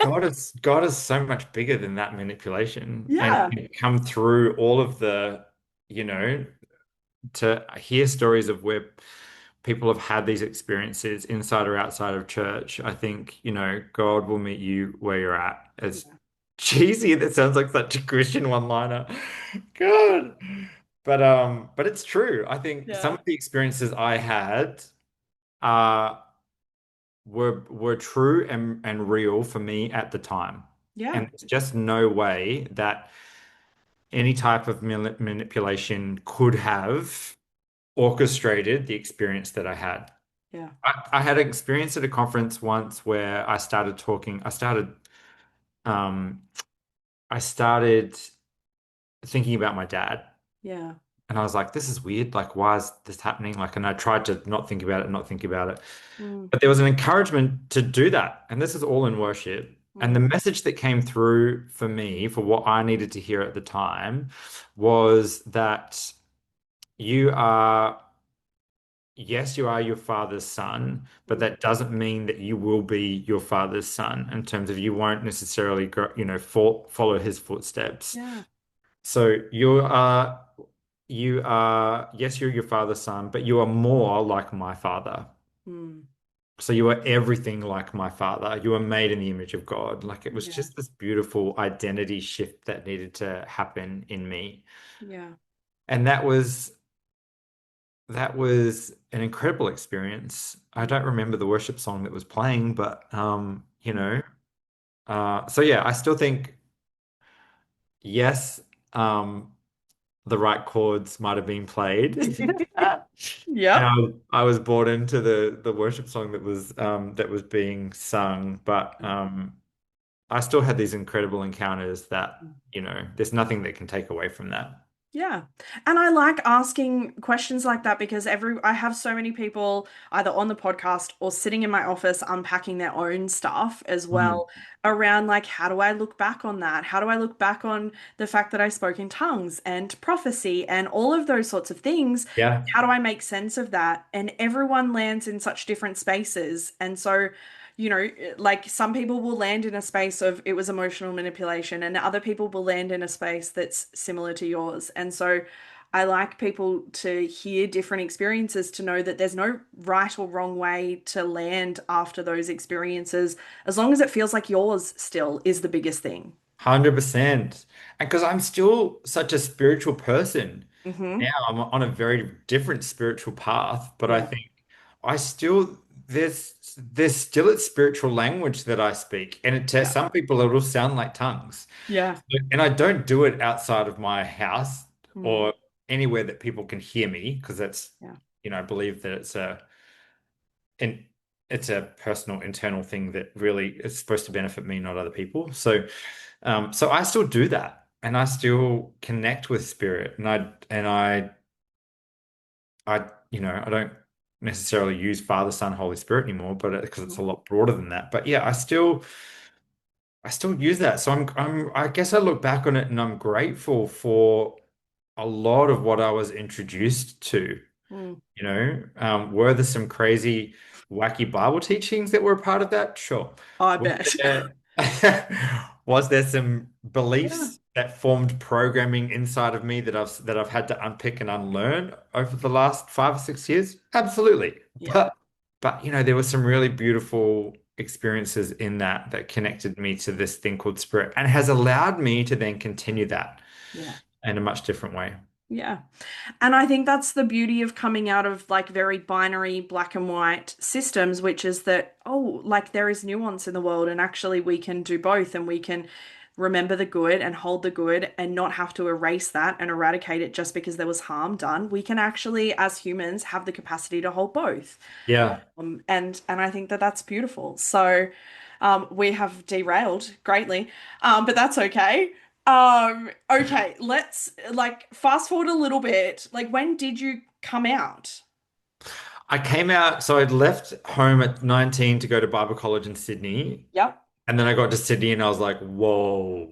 Speaker 2: God is so much bigger than that manipulation, and
Speaker 1: Yeah,
Speaker 2: can come through all of you know, to hear stories of where people have had these experiences inside or outside of church. I think, God will meet you where you're at. As
Speaker 1: yeah,
Speaker 2: cheesy, that sounds like such a Christian one-liner. God. But it's true. I think some
Speaker 1: yeah,
Speaker 2: of the experiences I had uh were true and real for me at the time.
Speaker 1: yeah,
Speaker 2: And there's just no way that any type of manipulation could have orchestrated the experience that I had.
Speaker 1: yeah,
Speaker 2: I had an experience at a conference once where um, I started thinking about my dad.
Speaker 1: yeah.
Speaker 2: And I was like, this is weird. Like, why is this happening? Like, and I tried to not think about it, not think about it.
Speaker 1: Mm,
Speaker 2: But there was an encouragement to do that. And this is all in worship. And the
Speaker 1: mm,
Speaker 2: message that came through for me, for what I needed to hear at the time, was that you are yes, you are your father's son, but
Speaker 1: mm.
Speaker 2: that doesn't mean that you will be your father's son in terms of you won't necessarily go, follow his footsteps.
Speaker 1: Yeah.
Speaker 2: So yes, you're your father's son, but you are more like my father.
Speaker 1: Mm.
Speaker 2: So you are everything like my father. You were made in the image of God. Like it was
Speaker 1: Yeah.
Speaker 2: just this beautiful identity shift that needed to happen in me.
Speaker 1: Yeah.
Speaker 2: And that was an incredible experience. I
Speaker 1: Mm.
Speaker 2: don't remember the worship song that was playing, but
Speaker 1: Mm.
Speaker 2: so yeah, I still think yes, um, the right chords might have been played. And
Speaker 1: Yep.
Speaker 2: I was brought into the worship song that was being sung, but I still had these incredible encounters that, there's nothing that can take away from that.
Speaker 1: Yeah. And I like asking questions like that because I have so many people either on the podcast or sitting in my office unpacking their own stuff as
Speaker 2: Mm.
Speaker 1: well around like how do I look back on that? How do I look back on the fact that I spoke in tongues and prophecy and all of those sorts of things?
Speaker 2: Yeah,
Speaker 1: How do I make sense of that? And everyone lands in such different spaces. And so like some people will land in a space of it was emotional manipulation, and other people will land in a space that's similar to yours. And so I like people to hear different experiences to know that there's no right or wrong way to land after those experiences, as long as it feels like yours still is the biggest thing.
Speaker 2: 100%. And because I'm still such a spiritual person now,
Speaker 1: Hmm.
Speaker 2: I'm on a very different spiritual path, but I
Speaker 1: Yeah.
Speaker 2: think I still there's still a spiritual language that I speak, and to
Speaker 1: Yeah.
Speaker 2: some people it'll sound like tongues.
Speaker 1: Yeah.
Speaker 2: And I don't do it outside of my house
Speaker 1: Mm.
Speaker 2: or anywhere that people can hear me because
Speaker 1: Yeah.
Speaker 2: I believe that and it's a personal internal thing that really is supposed to benefit me, not other people. So I still do that, and I still connect with spirit, and I don't necessarily use Father, Son, Holy Spirit anymore, but because it's a
Speaker 1: Mhm.
Speaker 2: lot broader than that. But yeah, I still use that. So I guess I look back on it and I'm grateful for a lot of what I was introduced to.
Speaker 1: Mm.
Speaker 2: Were there some crazy, wacky Bible teachings that were a part of that? Sure.
Speaker 1: I
Speaker 2: Was
Speaker 1: bet.
Speaker 2: there, was there some
Speaker 1: Yeah.
Speaker 2: beliefs that formed programming inside of me that I've had to unpick and unlearn over the last 5 or 6 years? Absolutely.
Speaker 1: Yeah.
Speaker 2: But there were some really beautiful experiences in that connected me to this thing called spirit and has allowed me to then continue that
Speaker 1: Yeah.
Speaker 2: in a much different way.
Speaker 1: Yeah. And I think that's the beauty of coming out of like very binary black and white systems, which is that, oh, like there is nuance in the world, and actually we can do both, and we can remember the good and hold the good and not have to erase that and eradicate it just because there was harm done. We can actually, as humans, have the capacity to hold both.
Speaker 2: Yeah.
Speaker 1: And I think that that's beautiful. So we have derailed greatly, but that's okay. Okay, let's like fast forward a little bit. Like, when did you come out?
Speaker 2: I came out, so I'd left home at 19 to go to Bible college in Sydney.
Speaker 1: Yep.
Speaker 2: And then I got to Sydney and I was like, whoa,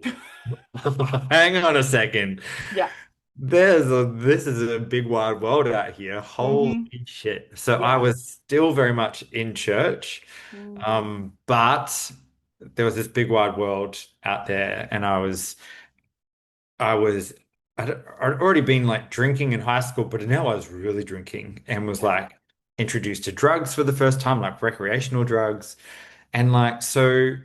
Speaker 2: hang on a second.
Speaker 1: Yeah.
Speaker 2: This is a big wide world out here. Holy
Speaker 1: Hmm.
Speaker 2: shit. So I
Speaker 1: Yeah.
Speaker 2: was still very much in church.
Speaker 1: Mm.
Speaker 2: But there was this big wide world out there and I was I'd already been like drinking in high school, but now I was really drinking and was
Speaker 1: Yeah.
Speaker 2: like introduced to drugs for the first time, like recreational drugs. And like so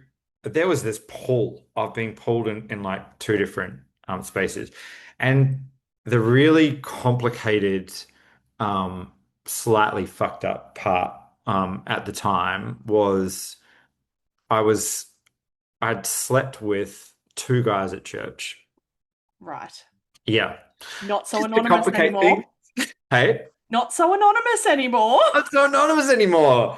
Speaker 2: there was this pull of being pulled in like two different spaces. And the really complicated, um, slightly fucked up part at the time was I was I'd slept with two guys at church.
Speaker 1: Right.
Speaker 2: Yeah.
Speaker 1: Not so
Speaker 2: Just to
Speaker 1: anonymous
Speaker 2: complicate things.
Speaker 1: anymore.
Speaker 2: Hey,
Speaker 1: Not so anonymous anymore.
Speaker 2: I'm not so anonymous anymore.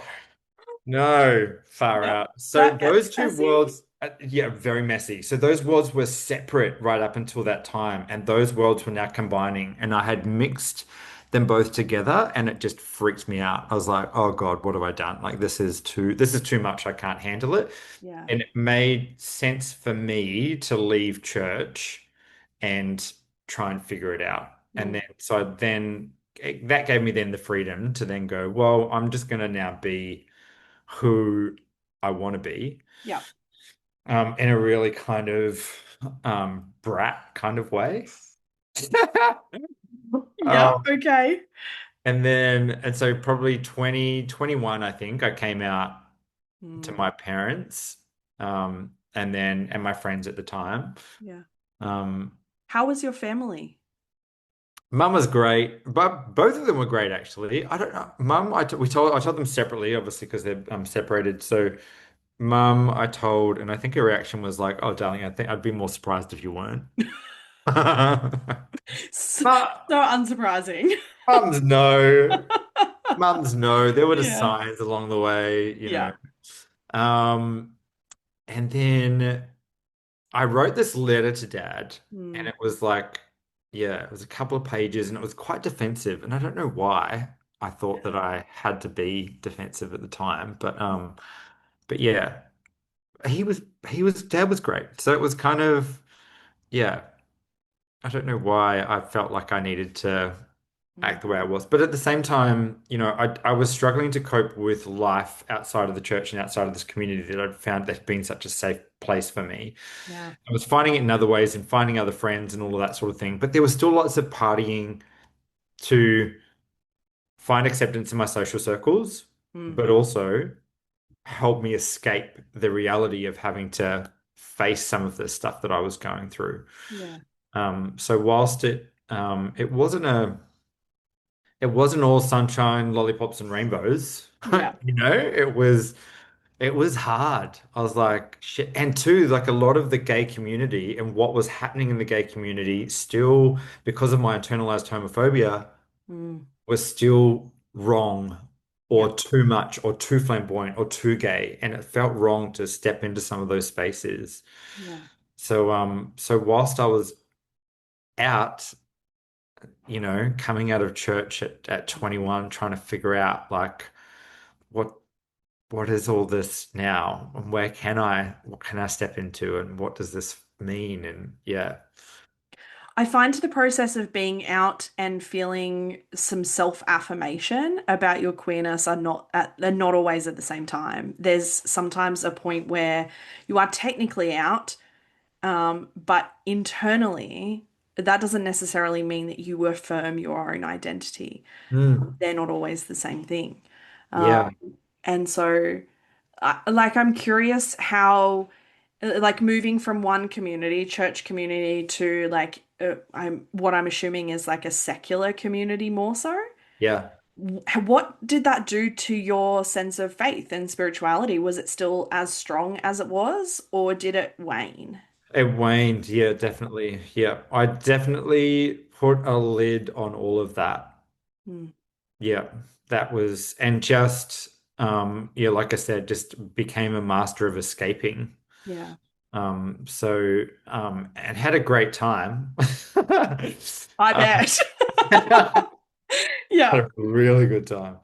Speaker 2: No, far
Speaker 1: Yep.
Speaker 2: out. So
Speaker 1: That gets
Speaker 2: those two
Speaker 1: messy.
Speaker 2: worlds, yeah, very messy. So those worlds were separate right up until that time, and those worlds were now combining, and I had mixed them both together, and it just freaked me out. I was like, "Oh God, what have I done? Like this is too much. I can't handle it."
Speaker 1: Yeah.
Speaker 2: And it made sense for me to leave church and try and figure it out. And
Speaker 1: Mm.
Speaker 2: then that gave me then the freedom to then go, well, I'm just going to now be who I want to be,
Speaker 1: Yeah.
Speaker 2: in a really kind of brat kind of way.
Speaker 1: Yeah.
Speaker 2: Um,
Speaker 1: Okay.
Speaker 2: And so probably 2021, I think I came out to
Speaker 1: Mm,
Speaker 2: my parents, and my friends at the time.
Speaker 1: yeah.
Speaker 2: Um,
Speaker 1: How was your family?
Speaker 2: Mum was great, but both of them were great actually. I don't know. Mum, I told them separately, obviously because they're separated. So Mum, I told, and I think her reaction was like, "Oh, darling, I think I'd be more surprised if you weren't."
Speaker 1: So,
Speaker 2: But
Speaker 1: so unsurprising.
Speaker 2: mums know, mums know. There were the
Speaker 1: Yeah.
Speaker 2: signs along the way, you know.
Speaker 1: Yeah.
Speaker 2: Um, and then I wrote this letter to Dad, and
Speaker 1: Mm,
Speaker 2: it was like, yeah, it was a couple of pages, and it was quite defensive. And I don't know why I thought that I had to be defensive at the time, but yeah, Dad was great. So it was kind of, yeah, I don't know why I felt like I needed to
Speaker 1: mm,
Speaker 2: act the way I was. But at the same time, I was struggling to cope with life outside of the church and outside of this community that I'd found that had been such a safe place for me.
Speaker 1: yeah.
Speaker 2: I was finding it in other ways and finding other friends and all of that sort of thing. But there was still lots of partying to find acceptance in my social circles,
Speaker 1: Mm,
Speaker 2: but also help me escape the reality of having to face some of the stuff that I was going through.
Speaker 1: yeah.
Speaker 2: So whilst it wasn't all sunshine, lollipops, and rainbows,
Speaker 1: Yeah.
Speaker 2: it was hard. I was like, shit. And two, like a lot of the gay community and what was happening in the gay community still, because of my internalized homophobia,
Speaker 1: Mm,
Speaker 2: was still wrong
Speaker 1: yeah.
Speaker 2: or too much or too flamboyant or too gay. And it felt wrong to step into some of those spaces.
Speaker 1: Yeah.
Speaker 2: So whilst I was out, coming out of church at 21, trying to figure out like what what is all this now and what can I step into and what does this mean? And yeah.
Speaker 1: I find the process of being out and feeling some self-affirmation about your queerness are not always at the same time. There's sometimes a point where you are technically out, but internally, that doesn't necessarily mean that you affirm your own identity.
Speaker 2: Mm,
Speaker 1: They're not always the same thing.
Speaker 2: yeah.
Speaker 1: And so, I'm curious how, like, moving from one community, church community, to I'm assuming is like a secular community more so.
Speaker 2: Yeah.
Speaker 1: What did that do to your sense of faith and spirituality? Was it still as strong as it was, or did it wane?
Speaker 2: It waned. Yeah, definitely. Yeah. I definitely put a lid on all of that.
Speaker 1: Mm,
Speaker 2: Yeah. That was, and just, yeah, like I said, just became a master of escaping.
Speaker 1: yeah,
Speaker 2: And had a great time.
Speaker 1: I
Speaker 2: Um,
Speaker 1: bet.
Speaker 2: had
Speaker 1: Yeah,
Speaker 2: a really good time.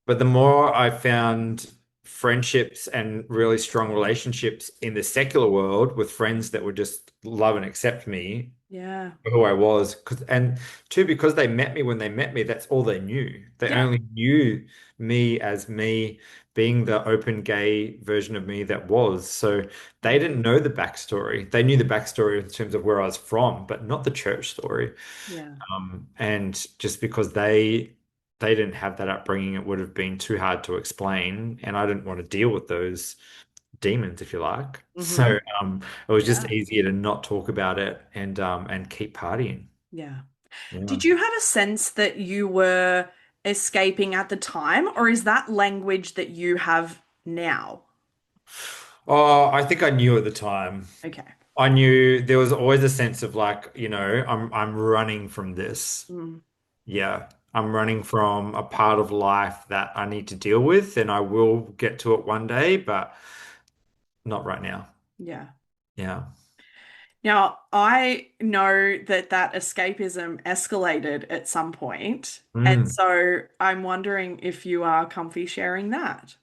Speaker 2: But the more I found friendships and really strong relationships in the secular world with friends that would just love and accept me
Speaker 1: yeah,
Speaker 2: for who I was, and two, because they met me when they met me, that's all they knew. They
Speaker 1: yeah,
Speaker 2: only knew me as me being the open gay version of me that was. So they
Speaker 1: mm,
Speaker 2: didn't know the backstory. They knew the backstory in terms of where I was from, but not the church story.
Speaker 1: yeah.
Speaker 2: And just because they didn't have that upbringing, it would have been too hard to explain, and I didn't want to deal with those demons, if you like.
Speaker 1: Hmm.
Speaker 2: So it was just
Speaker 1: Yeah,
Speaker 2: easier to not talk about it and keep partying.
Speaker 1: yeah.
Speaker 2: Yeah.
Speaker 1: Did you have a sense that you were escaping at the time, or is that language that you have now?
Speaker 2: Oh, I think I knew at the time.
Speaker 1: Okay.
Speaker 2: I knew there was always a sense of like, I'm running from this.
Speaker 1: Mm,
Speaker 2: Yeah. I'm running from a part of life that I need to deal with, and I will get to it one day, but not right now.
Speaker 1: yeah.
Speaker 2: Yeah.
Speaker 1: Now, I know that escapism escalated at some point, and
Speaker 2: Mm.
Speaker 1: so I'm wondering if you are comfy sharing that.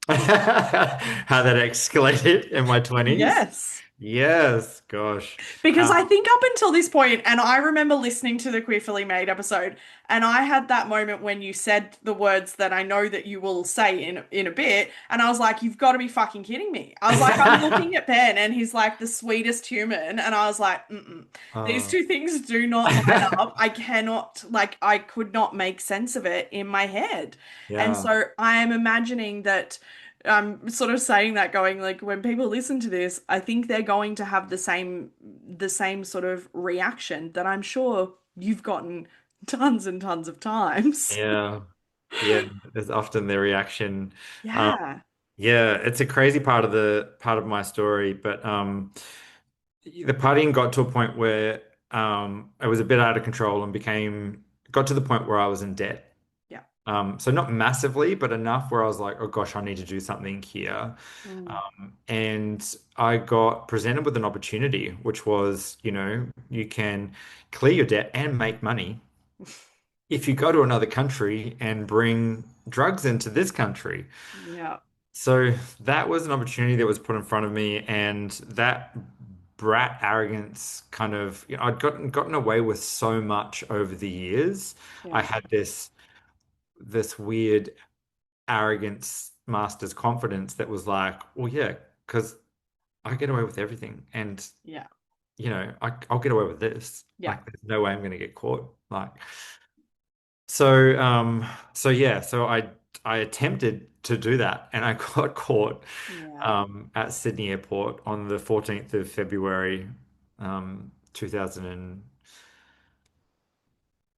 Speaker 2: How that escalated in my 20s.
Speaker 1: Yes.
Speaker 2: Yes, gosh.
Speaker 1: Because I think up until this point, and I remember listening to the Queerfully Made episode, and I had that moment when you said the words that I know that you will say in a bit, and I was like, "You've got to be fucking kidding me!" I was like, "I'm looking at Ben, and he's like the sweetest human," and I was like, "Mm-mm. These
Speaker 2: Oh.
Speaker 1: two things do not line up. I cannot, like, I could not make sense of it in my head." And
Speaker 2: Yeah.
Speaker 1: so I am imagining that I'm sort of saying that going like when people listen to this, I think they're going to have the same sort of reaction that I'm sure you've gotten tons and tons of times.
Speaker 2: Yeah. Yeah. There's often the reaction. Um,
Speaker 1: Yeah.
Speaker 2: yeah, it's a crazy part of my story, but the partying got to a point where it was a bit out of control and got to the point where I was in debt.
Speaker 1: Yeah.
Speaker 2: So not massively, but enough where I was like, oh gosh, I need to do something here.
Speaker 1: Mm.
Speaker 2: And I got presented with an opportunity, which was, you can clear your debt and make money if you go to another country and bring drugs into this country.
Speaker 1: Yeah.
Speaker 2: So that was an opportunity that was put in front of me, and that brat arrogance kind of, I'd gotten away with so much over the years. I
Speaker 1: Yeah.
Speaker 2: had this weird arrogance, master's confidence that was like, well, yeah, because I get away with everything, and
Speaker 1: Yeah.
Speaker 2: I'll get away with this.
Speaker 1: Yeah.
Speaker 2: Like, there's no way I'm going to get caught. Like, so yeah, so I attempted to do that, and I got caught
Speaker 1: Yeah.
Speaker 2: at Sydney Airport on the 14th of February, 2000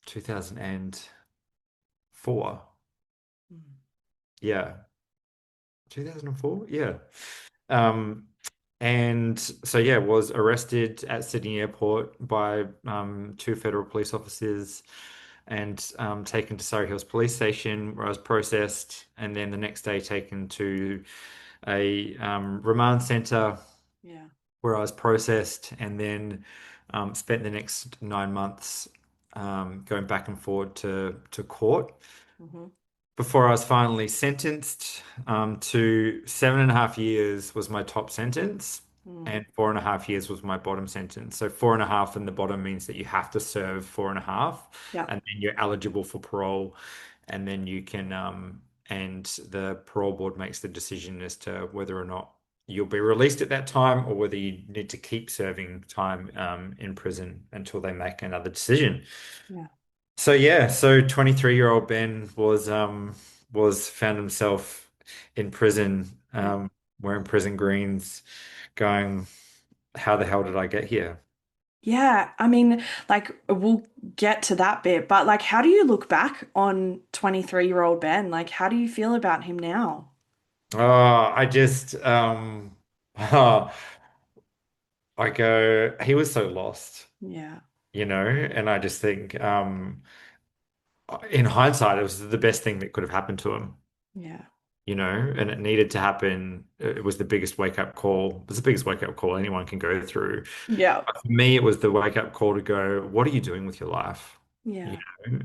Speaker 2: 2004.
Speaker 1: Mm.
Speaker 2: Yeah, 2004. Yeah. Um, and so yeah, was arrested at Sydney Airport by two federal police officers and taken to Surrey Hills Police Station where I was processed, and then the next day taken to a remand centre
Speaker 1: Yeah.
Speaker 2: where I was processed, and then spent the next 9 months going back and forward to court
Speaker 1: Hmm.
Speaker 2: before I was finally sentenced to 7.5 years was my top sentence,
Speaker 1: Mm.
Speaker 2: and 4.5 years was my bottom sentence. So 4.5 in the bottom means that you have to serve 4.5,
Speaker 1: Yeah.
Speaker 2: and then you're eligible for parole, and then you can and the parole board makes the decision as to whether or not you'll be released at that time or whether you need to keep serving time in prison until they make another decision.
Speaker 1: Yeah.
Speaker 2: So yeah, so 23-year-old Ben was found himself in prison,
Speaker 1: Yeah.
Speaker 2: wearing prison greens, going, how the hell did I get here?
Speaker 1: Yeah, I mean, like we'll get to that bit, but like how do you look back on 23-year-old Ben? Like how do you feel about him now?
Speaker 2: Oh, I just I go, he was so lost,
Speaker 1: Yeah.
Speaker 2: and I just think in hindsight it was the best thing that could have happened to him.
Speaker 1: Yeah.
Speaker 2: And it needed to happen. It was the biggest wake up call. It's the biggest wake up call anyone can go through.
Speaker 1: Yeah.
Speaker 2: For me, it was the wake up call to go, what are you doing with your life? You
Speaker 1: Yeah.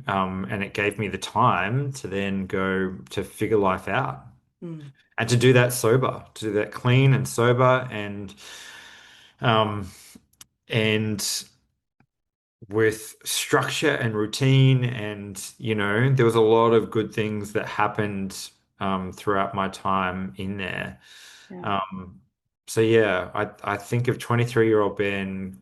Speaker 2: and it gave me the time to then go to figure life out
Speaker 1: Mm.
Speaker 2: and to do that sober, to do that clean and sober um, and with structure and routine. And, there was a lot of good things that happened throughout my time in there.
Speaker 1: Yeah.
Speaker 2: Um, so yeah, I think of 23-year-old Ben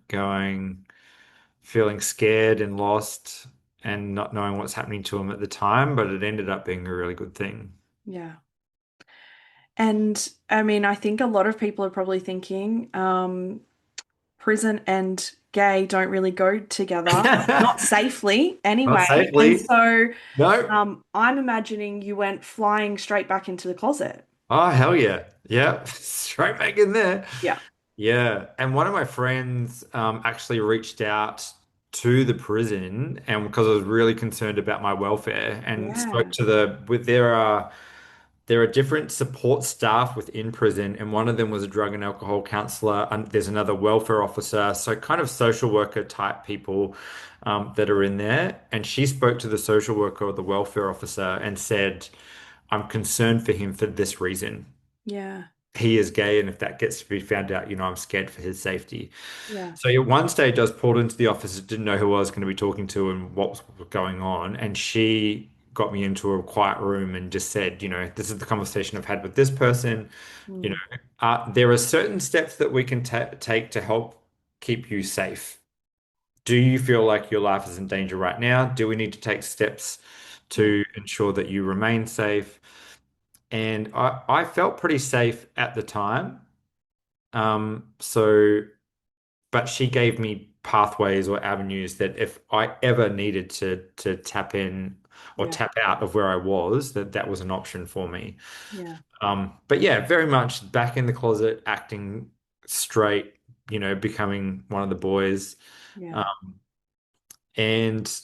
Speaker 2: feeling scared and lost and not knowing what's happening to him at the time, but it ended up being a really good thing.
Speaker 1: Yeah. And I mean, I think a lot of people are probably thinking, prison and gay don't really go together, not safely
Speaker 2: Not
Speaker 1: anyway. And
Speaker 2: safely.
Speaker 1: so,
Speaker 2: No.
Speaker 1: I'm imagining you went flying straight back into the closet.
Speaker 2: Oh, hell yeah. Yeah. Straight back in there.
Speaker 1: Yeah.
Speaker 2: Yeah. And one of my friends actually reached out to the prison and because I was really concerned about my welfare and spoke
Speaker 1: Yeah.
Speaker 2: to there are different support staff within prison, and one of them was a drug and alcohol counselor, and there's another welfare officer, so kind of social worker type people that are in there. And she spoke to the social worker or the welfare officer and said, I'm concerned for him for this reason.
Speaker 1: Yeah.
Speaker 2: he is gay, and if that gets to be found out, I'm scared for his safety.
Speaker 1: Yeah.
Speaker 2: So at one stage, I was pulled into the office, didn't know who I was going to be talking to and what was going on, and she got me into a quiet room and just said, this is the conversation I've had with this person. You know,
Speaker 1: Mm.
Speaker 2: there are certain steps that we can ta take to help keep you safe. Do you feel like your life is in danger right now? Do we need to take steps
Speaker 1: Yeah.
Speaker 2: to ensure that you remain safe? And I felt pretty safe at the time. So, but she gave me pathways or avenues that if I ever needed to tap in or
Speaker 1: Yeah.
Speaker 2: tap out of where I was, that was an option for me.
Speaker 1: Yeah.
Speaker 2: But yeah, very much back in the closet, acting straight, becoming one of the boys.
Speaker 1: Yeah.
Speaker 2: Um, and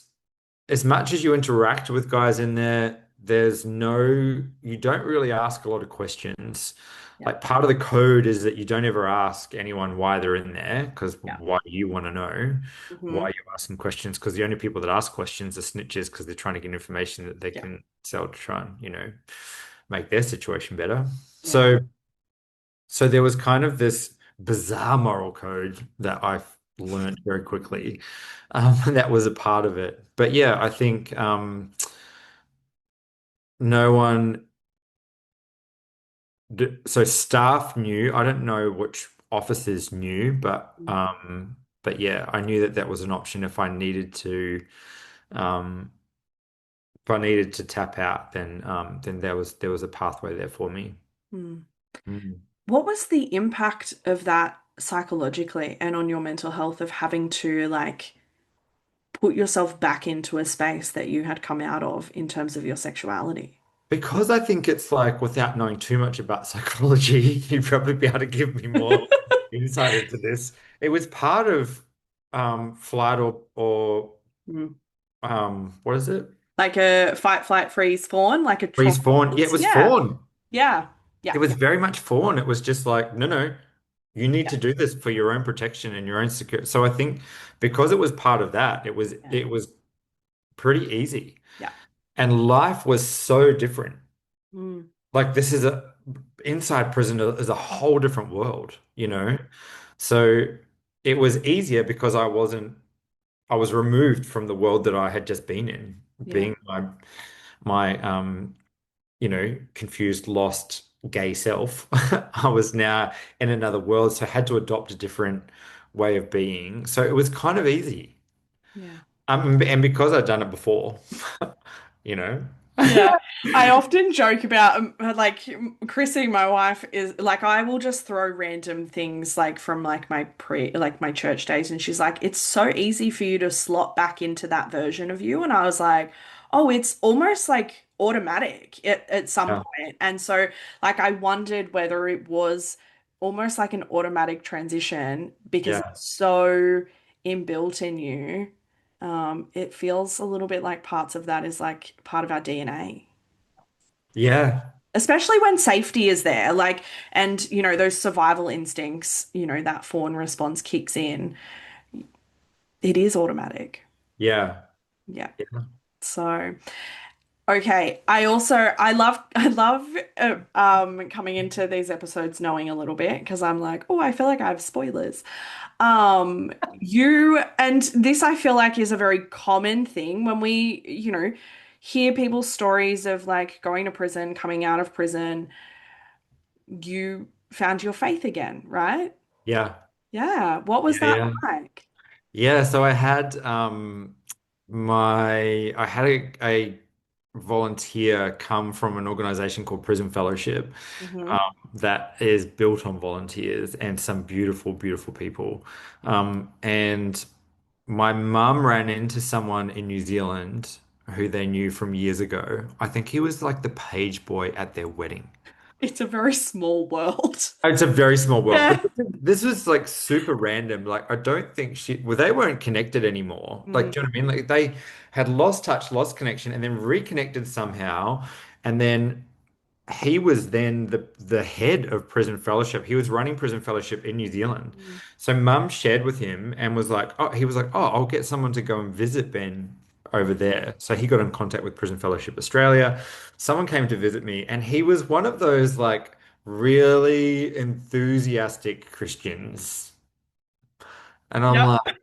Speaker 2: as much as you interact with guys in there, you don't really ask a lot of questions.
Speaker 1: Yeah.
Speaker 2: Like part of the code is that you don't ever ask anyone why they're in there, because
Speaker 1: Yeah.
Speaker 2: why do you want to know? Why
Speaker 1: Hmm.
Speaker 2: are you asking questions? Because the only people that ask questions are snitches because they're trying to get information that they
Speaker 1: Yeah.
Speaker 2: can sell to try and, make their situation better.
Speaker 1: Yeah.
Speaker 2: So there was kind of this bizarre moral code that I learned very quickly. That was a part of it. But yeah, I think no one, so staff knew. I don't know which officers knew, but yeah, I knew that that was an option if I needed to. Um, if I needed to tap out, then there was a pathway there for me.
Speaker 1: Mm.
Speaker 2: Mm.
Speaker 1: What was the impact of that psychologically and on your mental health of having to like put yourself back into a space that you had come out of in terms of your sexuality?
Speaker 2: Because I think it's like without knowing too much about psychology, you'd probably be able to give me more insight into this. It was part of flight or
Speaker 1: Mm.
Speaker 2: what is it?
Speaker 1: Like a fight, flight, freeze, fawn, like a
Speaker 2: Freeze
Speaker 1: trauma
Speaker 2: fawn. Yeah, it
Speaker 1: response.
Speaker 2: was
Speaker 1: Yeah.
Speaker 2: fawn.
Speaker 1: Yeah. Yeah.
Speaker 2: It was
Speaker 1: Yeah.
Speaker 2: very much fawn. It was just like, no, no, you need
Speaker 1: Yeah.
Speaker 2: to do this for your own protection and your own security. So I think because it was part of that, it was
Speaker 1: Yeah.
Speaker 2: it was pretty easy.
Speaker 1: Yeah.
Speaker 2: And life was so different.
Speaker 1: Mm.
Speaker 2: Like this is a inside prison is a whole different world, you know? So it was easier because I was removed from the world that I had just been in,
Speaker 1: Yeah.
Speaker 2: being my confused, lost gay self. I was now in another world, so I had to adopt a different way of being. So it was kind of easy.
Speaker 1: Yeah.
Speaker 2: And because I'd done it before, you know.
Speaker 1: Yeah, I often joke about like Chrissy, my wife, is like I will just throw random things like from like my church days, and she's like, it's so easy for you to slot back into that version of you, and I was like, oh, it's almost like automatic at some
Speaker 2: Yeah.
Speaker 1: point, and so like I wondered whether it was almost like an automatic transition because
Speaker 2: Yeah.
Speaker 1: it's so inbuilt in you. It feels a little bit like parts of that is like part of our DNA,
Speaker 2: Yeah.
Speaker 1: especially when safety is there, like, and those survival instincts, that fawn response kicks in. It is automatic.
Speaker 2: Yeah.
Speaker 1: Yeah.
Speaker 2: Yeah.
Speaker 1: So, okay. I love coming into these episodes knowing a little bit because I'm like, oh, I feel like I have spoilers. You and this I feel like is a very common thing when we, hear people's stories of like going to prison, coming out of prison. You found your faith again, right?
Speaker 2: Yeah.
Speaker 1: Yeah. What was
Speaker 2: Yeah.
Speaker 1: that
Speaker 2: Yeah.
Speaker 1: like?
Speaker 2: Yeah, so I had a volunteer come from an organization called Prison Fellowship,
Speaker 1: Hmm.
Speaker 2: that is built on volunteers and some beautiful, beautiful people. And my mum ran into someone in New Zealand who they knew from years ago. I think he was like the page boy at their wedding.
Speaker 1: It's a very small world.
Speaker 2: It's a very small world,
Speaker 1: Yeah.
Speaker 2: but this was like super random. Like, I don't think they weren't connected anymore. Like,
Speaker 1: Mm,
Speaker 2: do you know what I mean? Like, they had lost touch, lost connection, and then reconnected somehow. And then he was then the head of Prison Fellowship. He was running Prison Fellowship in New Zealand.
Speaker 1: mm,
Speaker 2: So Mum shared with him and was like, oh, he was like, oh, I'll get someone to go and visit Ben over there. So he got in contact with Prison Fellowship Australia. Someone came to visit me, and he was one of those like really enthusiastic Christians. And I'm
Speaker 1: Yep.
Speaker 2: like,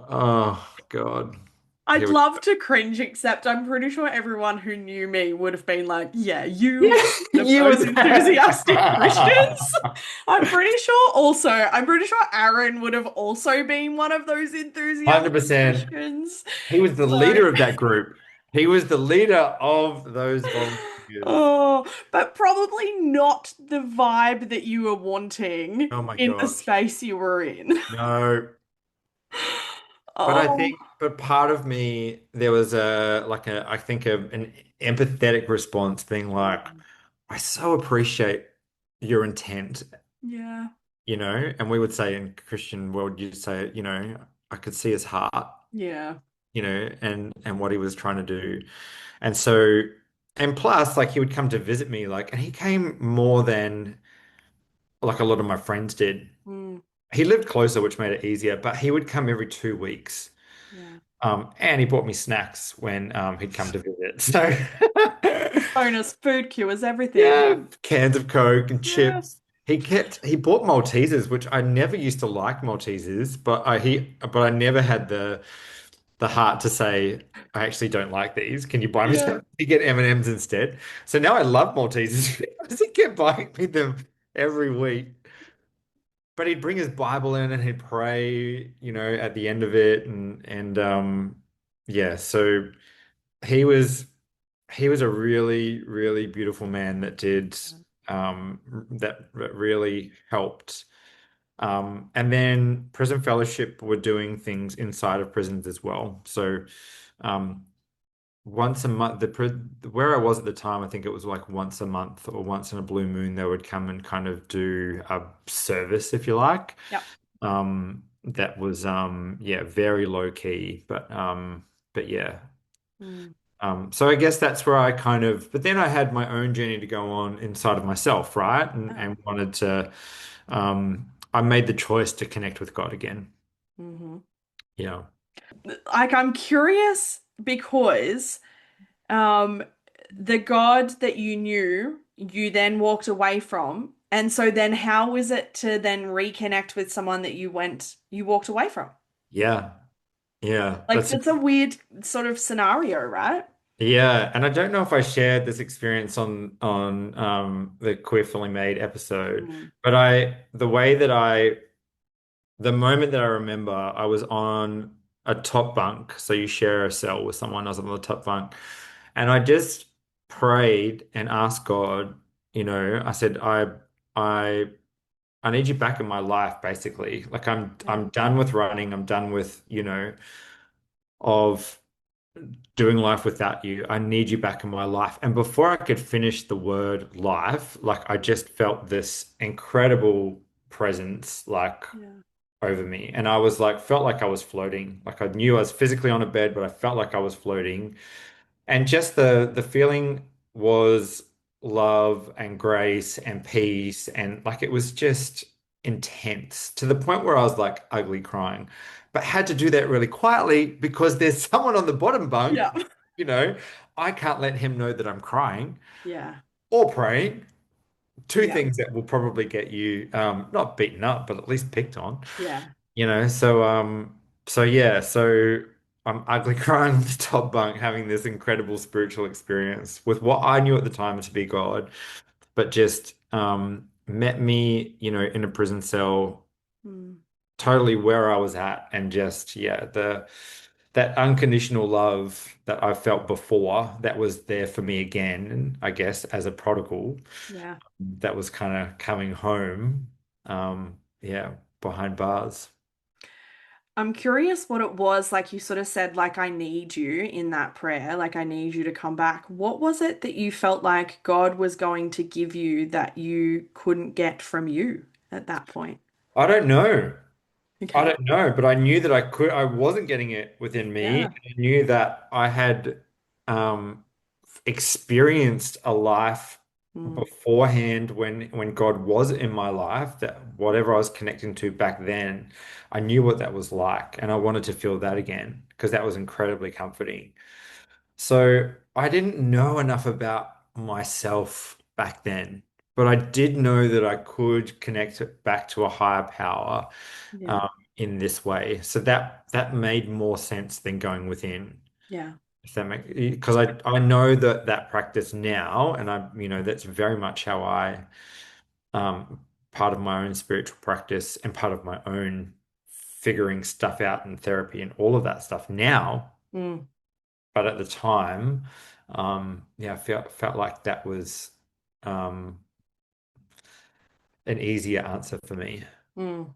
Speaker 2: oh God.
Speaker 1: I'd
Speaker 2: Here we
Speaker 1: love to cringe, except I'm pretty sure everyone who knew me would have been like, yeah, you were
Speaker 2: Yeah,
Speaker 1: one of
Speaker 2: you
Speaker 1: those
Speaker 2: was
Speaker 1: enthusiastic Christians. I'm pretty sure Aaron would have also been one of those enthusiastic
Speaker 2: 100%.
Speaker 1: Christians.
Speaker 2: He was the
Speaker 1: So,
Speaker 2: leader of that group. He was the leader of those volunteers.
Speaker 1: oh, but probably not the vibe that you were wanting
Speaker 2: Oh my
Speaker 1: in the
Speaker 2: gosh.
Speaker 1: space you were in.
Speaker 2: No. But I
Speaker 1: Oh,
Speaker 2: think, but part of me, there was I think an empathetic response being like, I so appreciate your intent,
Speaker 1: yeah,
Speaker 2: and we would say in Christian world, you'd say, I could see his heart,
Speaker 1: yeah.
Speaker 2: and what he was trying to do. And so, and plus, like he would come to visit me, like, and he came more than like a lot of my friends did.
Speaker 1: Mm,
Speaker 2: He lived closer, which made it easier, but he would come every 2 weeks.
Speaker 1: yeah.
Speaker 2: And he bought me snacks when he'd come to visit. So
Speaker 1: Bonus food cures everything.
Speaker 2: yeah, cans of Coke and
Speaker 1: Yeah.
Speaker 2: chips. He bought Maltesers, which I never used to like Maltesers, but I never had the heart to say, I actually don't like these. Can you buy me
Speaker 1: Yeah.
Speaker 2: some? You get M&Ms instead. So now I love Maltesers because he kept buying me them every week. But he'd bring his Bible in and he'd pray, at the end of it, and yeah, so he was he was a really, really beautiful man that really helped. And then Prison Fellowship were doing things inside of prisons as well. So um, once a month, where I was at the time, I think it was like once a month or once in a blue moon, they would come and kind of do a service, if you like.
Speaker 1: Yep.
Speaker 2: That was yeah, very low key, but yeah.
Speaker 1: Mm.
Speaker 2: So I guess that's where I kind of, but then I had my own journey to go on inside of myself, right? And
Speaker 1: Yeah.
Speaker 2: and wanted to, I made the choice to connect with God again.
Speaker 1: Hmm.
Speaker 2: Yeah.
Speaker 1: Like I'm curious because um the God that you knew, you then walked away from. And so then how was it to then reconnect with someone that you walked away from?
Speaker 2: Yeah. Yeah.
Speaker 1: Like that's a weird sort of scenario, right?
Speaker 2: Yeah. And I don't know if I shared this experience on the Queerfully Made episode,
Speaker 1: Mm.
Speaker 2: but the moment that I remember, I was on a top bunk. So you share a cell with someone else on the top bunk. And I just prayed and asked God, I said, I I need you back in my life, basically. Like
Speaker 1: Yeah.
Speaker 2: I'm done with running. I'm done with, of doing life without you. I need you back in my life. And before I could finish the word life, like I just felt this incredible presence, like
Speaker 1: Yeah.
Speaker 2: over me. And I was like, felt like I was floating. Like I knew I was physically on a bed, but I felt like I was floating. And just the feeling was love and grace and peace. And like it was just intense to the point where I was like ugly crying, but had to do that really quietly because there's someone on the bottom bunk,
Speaker 1: Yeah.
Speaker 2: you know, I can't let him know that I'm crying
Speaker 1: Yeah.
Speaker 2: or praying. Two
Speaker 1: Yeah.
Speaker 2: things that will probably get you not beaten up, but at least picked on.
Speaker 1: Yeah.
Speaker 2: So yeah, so I'm ugly crying on the top bunk, having this incredible spiritual experience with what I knew at the time to be God, but just met me, in a prison cell,
Speaker 1: Mm.
Speaker 2: totally where I was at, and just yeah, the that unconditional love that I felt before that was there for me again, and I guess as a prodigal
Speaker 1: Yeah.
Speaker 2: that was kind of coming home, yeah, behind bars.
Speaker 1: I'm curious what it was like you sort of said, like, I need you in that prayer, like, I need you to come back. What was it that you felt like God was going to give you that you couldn't get from you at that point?
Speaker 2: I don't know. I
Speaker 1: Okay.
Speaker 2: don't know, but I knew that I wasn't getting it within me.
Speaker 1: Yeah.
Speaker 2: I knew that I had um, experienced a life
Speaker 1: Mm.
Speaker 2: beforehand when God was in my life, that whatever I was connecting to back then, I knew what that was like, and I wanted to feel that again because that was incredibly comforting. So I didn't know enough about myself back then. but I did know that I could connect it back to a higher power
Speaker 1: Yeah.
Speaker 2: um, in this way. So that made more sense than going within.
Speaker 1: Yeah.
Speaker 2: If that makes, because I know that practice now, and that's very much how I um part of my own spiritual practice and part of my own figuring stuff out in therapy and all of that stuff now.
Speaker 1: Mm,
Speaker 2: But at the time, yeah, I felt like that was um an easier answer for me.
Speaker 1: mm.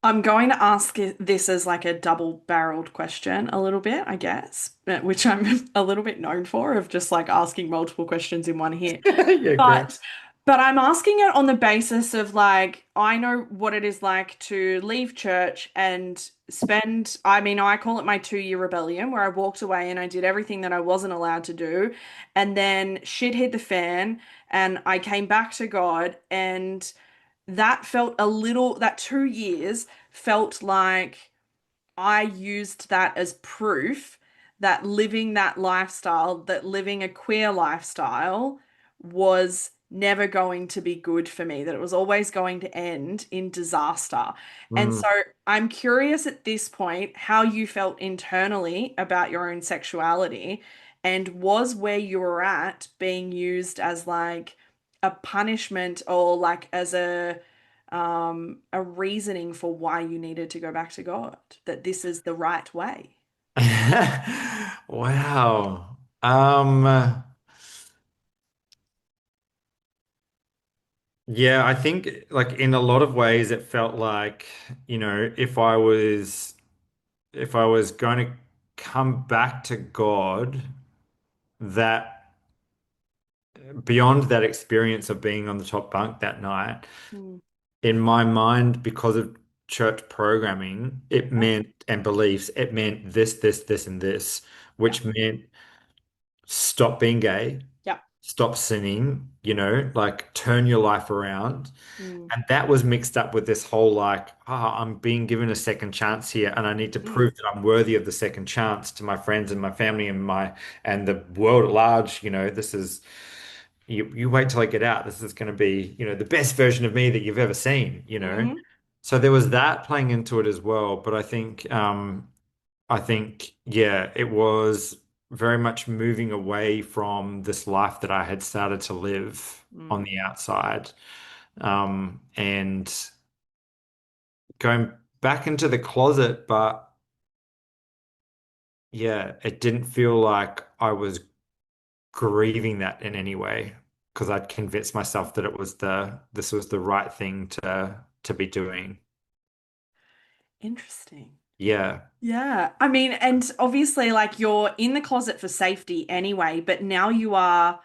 Speaker 1: I'm going to ask this as like a double-barreled question a little bit, I guess, which I'm a little bit known for, of just like asking multiple questions in one hit.
Speaker 2: Yeah, great.
Speaker 1: But but I'm asking it on the basis of like I know what it is like to leave church and spend, I mean, I call it my 2 year rebellion, where I walked away and I did everything that I wasn't allowed to do, and then shit hit the fan and I came back to God, and that felt a little, that 2 years felt like I used that as proof that living that lifestyle, that living a queer lifestyle was never going to be good for me, that it was always going to end in disaster. And
Speaker 2: Mm.
Speaker 1: so I'm curious at this point how you felt internally about your own sexuality, and was where you were at being used as like a punishment or like as a reasoning for why you needed to go back to God, that this is the right way.
Speaker 2: Wow. Yeah, I think like in a lot of ways it felt like, if I was going to come back to God, that beyond that experience of being on the top bunk that night,
Speaker 1: Mm,
Speaker 2: in my mind, because of church programming, it
Speaker 1: yeah,
Speaker 2: meant and beliefs, it meant this, this, this, and this,
Speaker 1: yeah,
Speaker 2: which meant stop being gay,
Speaker 1: yeah.
Speaker 2: stop sinning, like turn your life around.
Speaker 1: Mm,
Speaker 2: And that was mixed up with this whole like, I'm being given a second chance here, and I need to
Speaker 1: mm,
Speaker 2: prove that I'm worthy of the second chance to my friends and my family and the world at large. This is you wait till I get out. This is going to be, the best version of me that you've ever seen.
Speaker 1: hmm
Speaker 2: So there was that playing into it as well. But I think, yeah, it was very much moving away from this life that I had started to live on
Speaker 1: mm.
Speaker 2: the outside, and going back into the closet. But yeah, it didn't feel like I was grieving that in any way because I'd convinced myself that this was the right thing to be doing.
Speaker 1: Interesting.
Speaker 2: Yeah.
Speaker 1: Yeah. I mean, and obviously, like you're in the closet for safety anyway, but now you are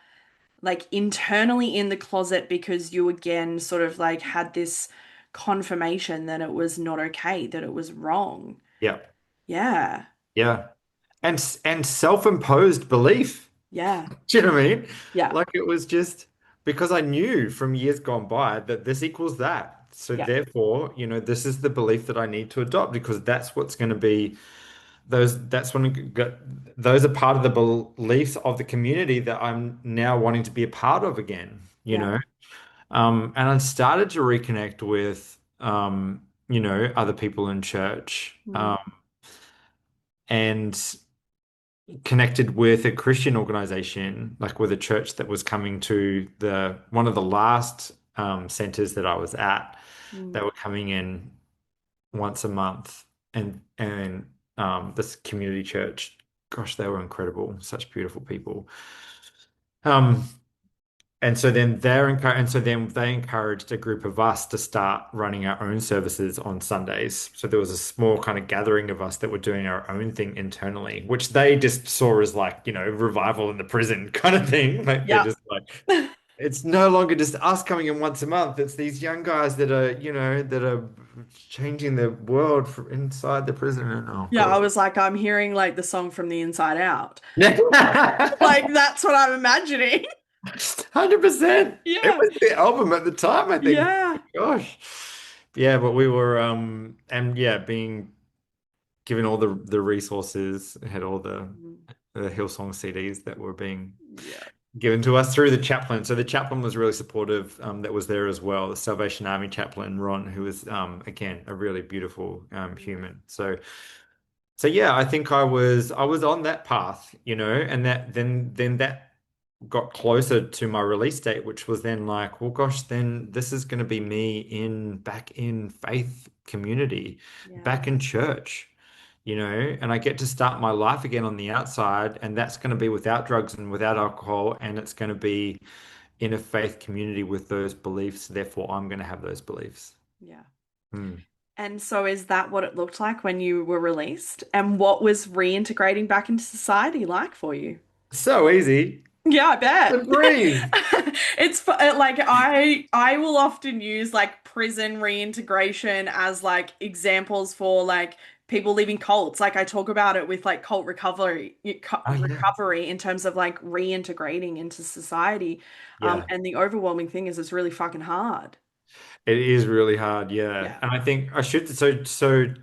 Speaker 1: like internally in the closet because you again sort of like had this confirmation that it was not okay, that it was wrong.
Speaker 2: Yeah.
Speaker 1: Yeah.
Speaker 2: Yeah. And self-imposed belief.
Speaker 1: Yeah.
Speaker 2: Do you know what I mean?
Speaker 1: Yeah.
Speaker 2: Like it was just because I knew from years gone by that this equals that. So
Speaker 1: Yeah.
Speaker 2: therefore, this is the belief that I need to adopt because that's what's going to be that's when those are part of the beliefs of the community that I'm now wanting to be a part of again, you
Speaker 1: Yeah.
Speaker 2: know. And I started to reconnect with other people in church,
Speaker 1: Mm,
Speaker 2: and connected with a Christian organization, like with a church that was coming to the one of the last centers that I was at. They
Speaker 1: mm.
Speaker 2: were coming in once a month, and this community church, gosh, they were incredible, such beautiful people. Um, and so then they encouraged a group of us to start running our own services on Sundays. So there was a small kind of gathering of us that were doing our own thing internally, which they just saw as like, revival in the prison kind of thing. Like they're
Speaker 1: Yeah.
Speaker 2: just like, it's no longer just us coming in once a month. It's these young guys that are changing the world from inside the prison. And oh
Speaker 1: Yeah, I
Speaker 2: God.
Speaker 1: was like, I'm hearing like the song from the inside out.
Speaker 2: Yeah.
Speaker 1: Like that's what I'm imagining.
Speaker 2: 100%. It
Speaker 1: Yeah.
Speaker 2: was the album at the time, I think.
Speaker 1: Yeah.
Speaker 2: Gosh. Yeah, but we were and yeah, being given all the resources, had all the
Speaker 1: Mm,
Speaker 2: the Hillsong CDs that were being
Speaker 1: yeah.
Speaker 2: given to us through the chaplain. So the chaplain was really supportive, that was there as well. The Salvation Army chaplain, Ron, who was, again, a really beautiful, human. So yeah, I think I was on that path, and then that got closer to my release date, which was then like, well, gosh, then this is going to be me back in faith community,
Speaker 1: Yeah.
Speaker 2: back in church, and I get to start my life again on the outside, and that's going to be without drugs and without alcohol, and it's going to be in a faith community with those beliefs. Therefore, I'm going to have those beliefs.
Speaker 1: Yeah.
Speaker 2: Hmm.
Speaker 1: And so is that what it looked like when you were released? And what was reintegrating back into society like for you?
Speaker 2: So easy
Speaker 1: Yeah, I
Speaker 2: to
Speaker 1: bet.
Speaker 2: breathe.
Speaker 1: Like I will often use like prison reintegration as like examples for like people leaving cults. Like I talk about it with like cult
Speaker 2: Oh yeah.
Speaker 1: recovery in terms of like reintegrating into society.
Speaker 2: Yeah.
Speaker 1: And the overwhelming thing is it's really fucking hard.
Speaker 2: It is really hard, yeah.
Speaker 1: Yeah.
Speaker 2: And I think I should so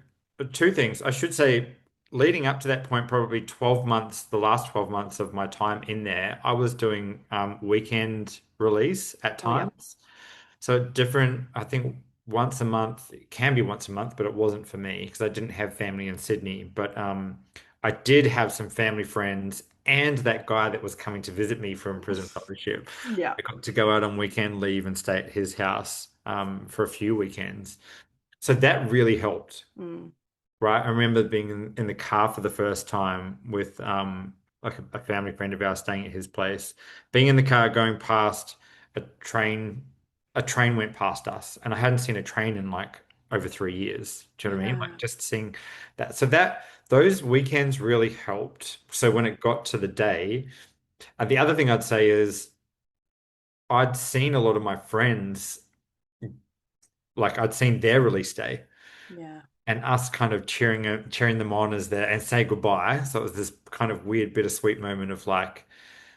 Speaker 2: two things. I should say leading up to that point, probably 12 months, the last 12 months of my time in there, I was doing weekend release at
Speaker 1: Oh yeah.
Speaker 2: times. So different, I think once a month, it can be once a month, but it wasn't for me because I didn't have family in Sydney. But I did have some family friends and that guy that was coming to visit me from prison fellowship.
Speaker 1: Yeah.
Speaker 2: I got to go out on weekend leave and stay at his house for a few weekends. So that really helped,
Speaker 1: Mm.
Speaker 2: right? I remember being in the car for the first time with like a family friend of ours staying at his place, being in the car going past a train, a train went past us, and I hadn't seen a train in like over 3 years. Do you know what I mean? Like
Speaker 1: Yeah.
Speaker 2: just seeing that. So that those weekends really helped. So when it got to the day, and the other thing I'd say is I'd seen a lot of my friends, like I'd seen their release day
Speaker 1: Yeah.
Speaker 2: and us kind of cheering them on as they and say goodbye. So it was this kind of weird, bittersweet moment of like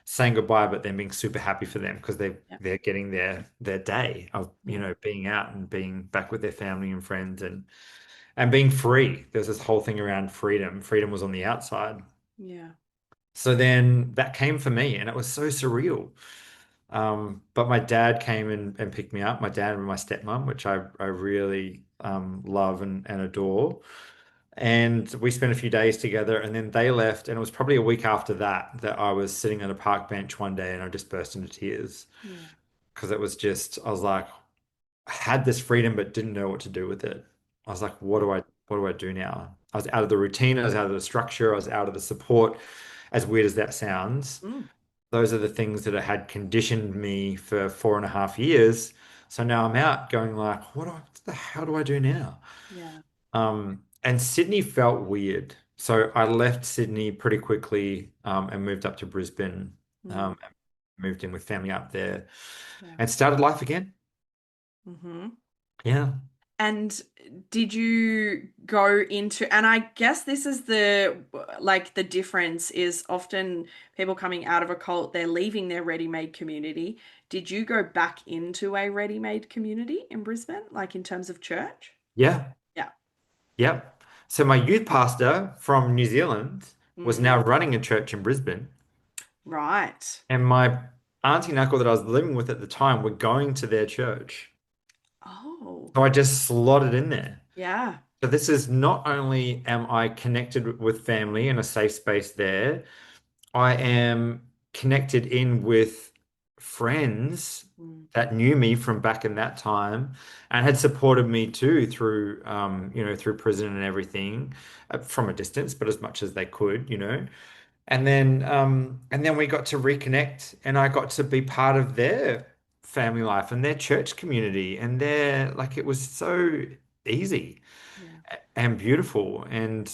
Speaker 2: saying goodbye, but then being super happy for them because
Speaker 1: Yeah.
Speaker 2: they're getting their day of,
Speaker 1: Yeah.
Speaker 2: being out and being back with their family and friends and being free. There's this whole thing around freedom. Freedom was on the outside.
Speaker 1: Yeah.
Speaker 2: So then that came for me and it was so surreal. But my dad came and picked me up, my dad and my stepmom, which I really love and adore. And we spent a few days together and then they left. And it was probably a week after that that I was sitting on a park bench one day and I just burst into tears
Speaker 1: Yeah.
Speaker 2: because it was just, I was like, I had this freedom but didn't know what to do with it. I was like,
Speaker 1: Yeah.
Speaker 2: what do I do now? I was out of the routine, I was out of the structure, I was out of the support, as weird as that sounds.
Speaker 1: Mm.
Speaker 2: Those are the things that had conditioned me for 4.5 years. So now I'm out going like, what the hell do I do now?
Speaker 1: Yeah.
Speaker 2: And Sydney felt weird. So I left Sydney pretty quickly, and moved up to Brisbane,
Speaker 1: Mm.
Speaker 2: and moved in with family up there
Speaker 1: Yeah.
Speaker 2: and started life again.
Speaker 1: Hmm.
Speaker 2: Yeah.
Speaker 1: And did you go into, and I guess this is the difference is often people coming out of a cult, they're leaving their ready-made community. Did you go back into a ready-made community in Brisbane, like in terms of church?
Speaker 2: Yeah.
Speaker 1: Yeah.
Speaker 2: Yep. So my youth pastor from New Zealand was
Speaker 1: Mm.
Speaker 2: now running a church in Brisbane.
Speaker 1: Right.
Speaker 2: And my auntie and uncle that I was living with at the time were going to their church.
Speaker 1: Oh,
Speaker 2: So I just slotted in there.
Speaker 1: yeah.
Speaker 2: So this is not only am I connected with family in a safe space there, I am connected in with friends
Speaker 1: Mm.
Speaker 2: that knew me from back in that time and had supported me too through through prison and everything, from a distance, but as much as they could, and then we got to reconnect and I got to be part of their family life and their church community and their like it was so easy
Speaker 1: Yeah.
Speaker 2: and beautiful and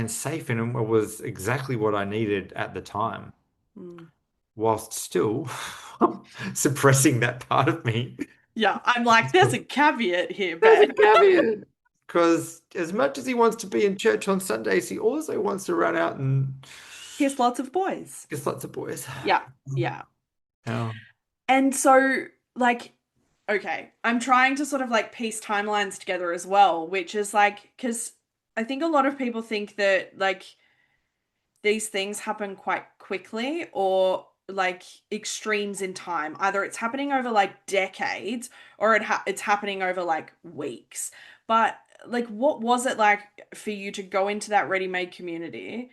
Speaker 2: safe and it was exactly what I needed at the time
Speaker 1: Mm.
Speaker 2: whilst still suppressing that part of me.
Speaker 1: Yeah. I'm like, there's a caveat here,
Speaker 2: There's
Speaker 1: babe.
Speaker 2: a caveat. Because as much as he wants to be in church on Sundays, he also wants to run out and
Speaker 1: Kiss lots of boys.
Speaker 2: kiss lots of boys.
Speaker 1: Yeah. Yeah.
Speaker 2: Yeah.
Speaker 1: And so, like, okay, I'm trying to sort of like piece timelines together as well, which is like, because I think a lot of people think that like these things happen quite quickly, or like extremes in time. Either it's happening over like decades or it's happening over like weeks. But like what was it like for you to go into that ready-made community,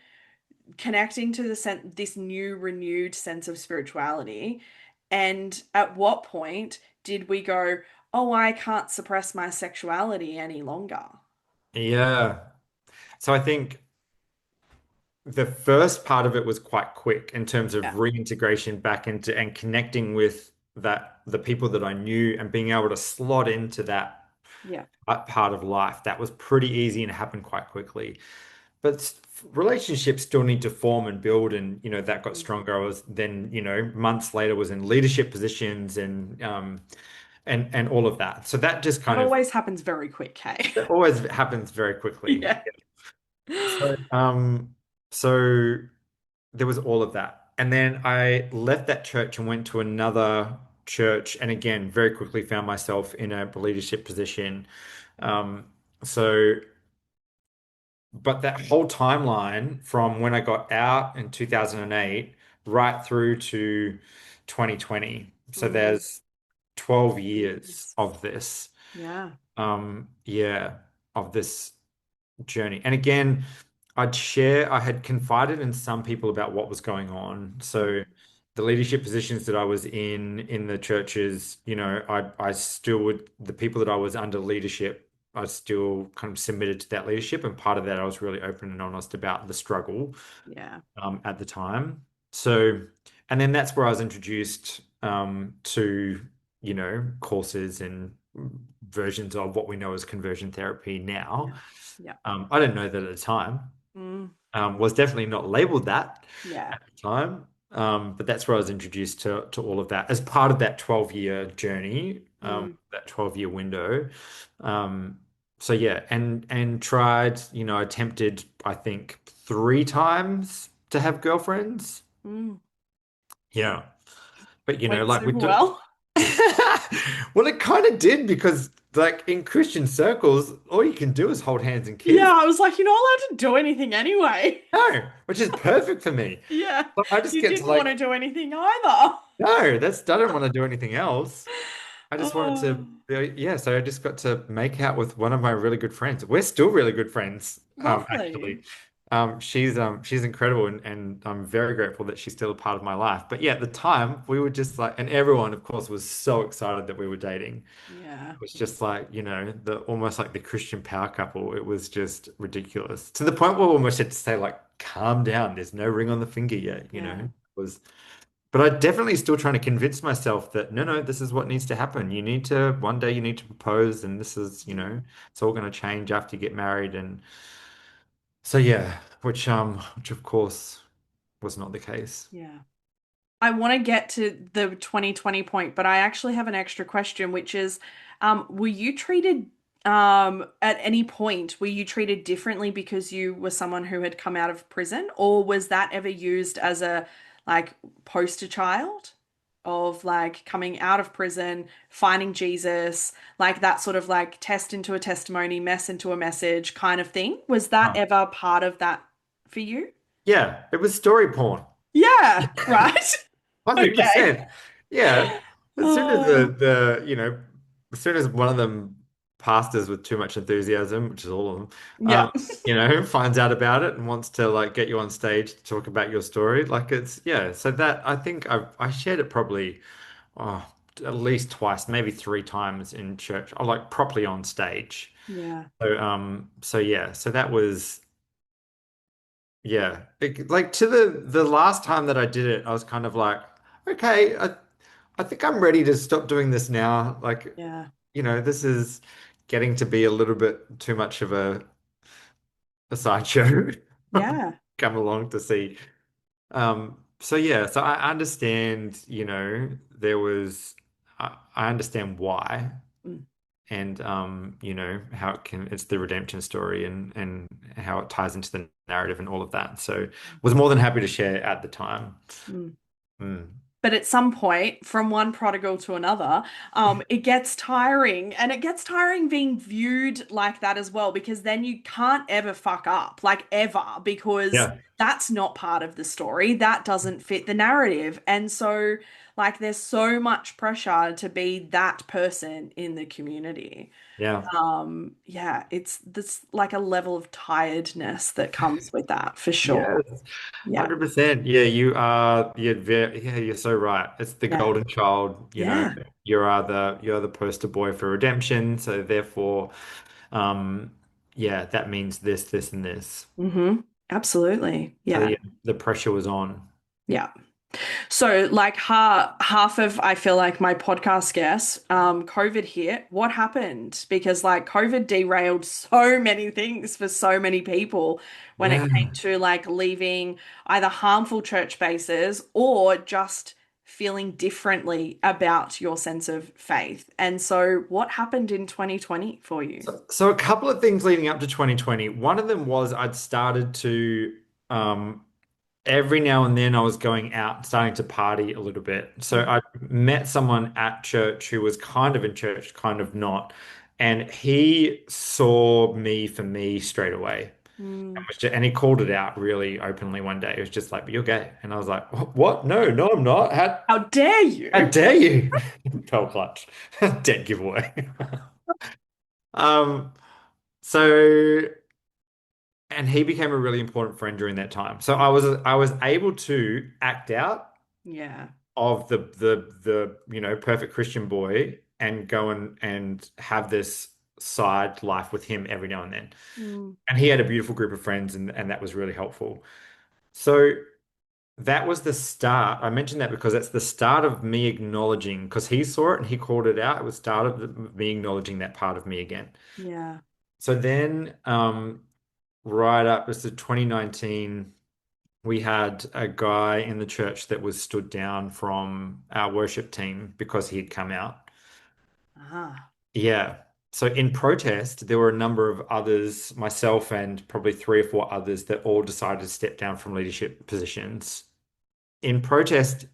Speaker 1: connecting to this new renewed sense of spirituality? And at what point did we go, "Oh, I can't suppress my sexuality any longer"?
Speaker 2: Yeah. So I think the first part of it was quite quick in terms
Speaker 1: Yeah.
Speaker 2: of reintegration back into and connecting with the people that I knew and being able to slot into
Speaker 1: Yeah.
Speaker 2: that part of life. That was pretty easy and happened quite quickly. But relationships still need to form and build, and that got
Speaker 1: Mm.
Speaker 2: stronger. I was then, months later was in leadership positions and all of that. So that just
Speaker 1: That
Speaker 2: kind of
Speaker 1: always happens very quick, hey?
Speaker 2: that always happens very quickly.
Speaker 1: Yeah.
Speaker 2: So so there was all of that. And then I left that church and went to another church, and again, very quickly found myself in a leadership position. Um, so but that whole timeline from when I got out in 2008 right through to 2020. So
Speaker 1: Mm.
Speaker 2: there's 12 years
Speaker 1: Yes.
Speaker 2: of this.
Speaker 1: Yeah.
Speaker 2: Yeah, of this journey. And again, I had confided in some people about what was going on. So the leadership positions that I was in the churches, I still would, the people that I was under leadership, I still kind of submitted to that leadership. And part of that, I was really open and honest about the struggle
Speaker 1: Yeah.
Speaker 2: at the time. So, and then that's where I was introduced to, courses and versions of what we know as conversion therapy now.
Speaker 1: Yeah. Yeah.
Speaker 2: I didn't know that at the time.
Speaker 1: Mm.
Speaker 2: Was definitely not labeled that
Speaker 1: Yeah.
Speaker 2: at the time. But that's where I was introduced to all of that as part of that 12-year journey,
Speaker 1: Mm.
Speaker 2: that 12-year window. Um, so yeah, and tried, attempted, I think, 3 times to have girlfriends.
Speaker 1: Mm.
Speaker 2: Yeah. But
Speaker 1: Went
Speaker 2: like we
Speaker 1: super
Speaker 2: do.
Speaker 1: well.
Speaker 2: Well, it kind of did because like in Christian circles, all you can do is hold hands and
Speaker 1: Yeah,
Speaker 2: kiss.
Speaker 1: I was like, you're not allowed to do anything anyway.
Speaker 2: No, which is perfect for me.
Speaker 1: Yeah.
Speaker 2: But I just
Speaker 1: You
Speaker 2: get to
Speaker 1: didn't want
Speaker 2: like,
Speaker 1: to do anything either.
Speaker 2: no, I don't want to do anything else. I just wanted
Speaker 1: Oh,
Speaker 2: yeah, so I just got to make out with one of my really good friends. We're still really good friends,
Speaker 1: lovely.
Speaker 2: actually. She's incredible and I'm very grateful that she's still a part of my life. But yeah, at the time we were just like, and everyone, of course, was so excited that we were dating.
Speaker 1: Yeah.
Speaker 2: It was just like, the almost like the Christian power couple. It was just ridiculous to the point where we almost had to say, like, calm down, there's no ring on the finger yet.
Speaker 1: Yeah.
Speaker 2: It was but I definitely still trying to convince myself that no, this is what needs to happen. One day you need to propose, and this is,
Speaker 1: Mm.
Speaker 2: it's all going to change after you get married. And so, yeah, which of course was not the case.
Speaker 1: Yeah. I want to get to the 2020 point, but I actually have an extra question, which is, were you treated, at any point, were you treated differently because you were someone who had come out of prison, or was that ever used as a like poster child of like coming out of prison, finding Jesus, like that sort of like test into a testimony, mess into a message kind of thing? Was that
Speaker 2: Huh.
Speaker 1: ever part of that for you?
Speaker 2: Yeah, it was story porn.
Speaker 1: Yeah, right. Okay.
Speaker 2: 100%. Yeah. As soon as
Speaker 1: Oh,
Speaker 2: as soon as one of them pastors with too much enthusiasm, which is all of them,
Speaker 1: yeah.
Speaker 2: finds out about it and wants to like get you on stage to talk about your story, like it's yeah. So that I think I shared it probably oh, at least twice, maybe 3 times in church, or like properly on stage.
Speaker 1: Yeah.
Speaker 2: So yeah, so that was yeah, like to the last time that I did it, I was kind of like, okay, I think I'm ready to stop doing this now. Like,
Speaker 1: Yeah.
Speaker 2: this is getting to be a little bit too much of a sideshow.
Speaker 1: Yeah.
Speaker 2: Come along to see. So yeah, so I understand, I understand why
Speaker 1: Mm.
Speaker 2: and how it's the redemption story and how it ties into the narrative and all of that. So was more than happy to share at the time.
Speaker 1: Mm.
Speaker 2: Mm.
Speaker 1: But at some point, from one prodigal to another, it gets tiring. And it gets tiring being viewed like that as well, because then you can't ever fuck up, like ever, because
Speaker 2: Yeah.
Speaker 1: that's not part of the story. That doesn't fit the narrative. And so, like, there's so much pressure to be that person in the community.
Speaker 2: Yeah.
Speaker 1: Yeah, it's this like a level of tiredness that comes with that for sure.
Speaker 2: Yes.
Speaker 1: Yeah.
Speaker 2: 100%. Yeah, you're so right. It's the
Speaker 1: Yeah.
Speaker 2: golden child,
Speaker 1: Yeah.
Speaker 2: you're the poster boy for redemption. So therefore, um, yeah, that means this, and this.
Speaker 1: Mm-hmm. Absolutely.
Speaker 2: So
Speaker 1: Yeah.
Speaker 2: yeah, the pressure was on.
Speaker 1: Yeah. So like half of I feel like my podcast guests, COVID hit. What happened? Because like COVID derailed so many things for so many people when it came
Speaker 2: Yeah.
Speaker 1: to like leaving either harmful church spaces or just feeling differently about your sense of faith. And so what happened in 2020 for you?
Speaker 2: So a couple of things leading up to 2020. One of them was I'd started to um every now and then I was going out, starting to party a little bit. So
Speaker 1: Mm.
Speaker 2: I met someone at church who was kind of in church, kind of not. And he saw me for me straight away.
Speaker 1: Mm.
Speaker 2: And he called it out really openly one day. It was just like, "But you're gay." And I was like, "What? No, no, I'm not.
Speaker 1: How dare
Speaker 2: How
Speaker 1: you?
Speaker 2: dare you?" Pearl clutch. Dead giveaway. Um, so and he became a really important friend during that time. So I was able to act out
Speaker 1: Yeah.
Speaker 2: of the perfect Christian boy and go and have this side life with him every now and then.
Speaker 1: Mm.
Speaker 2: And he had a beautiful group of friends and that was really helpful. So that was the start. I mentioned that because that's the start of me acknowledging, because he saw it and he called it out. It was start of me acknowledging that part of me again.
Speaker 1: Yeah.
Speaker 2: So then right up, it was 2019. We had a guy in the church that was stood down from our worship team because he had come out.
Speaker 1: Ah.
Speaker 2: Yeah. So in protest, there were a number of others, myself and probably three or four others, that all decided to step down from leadership positions in protest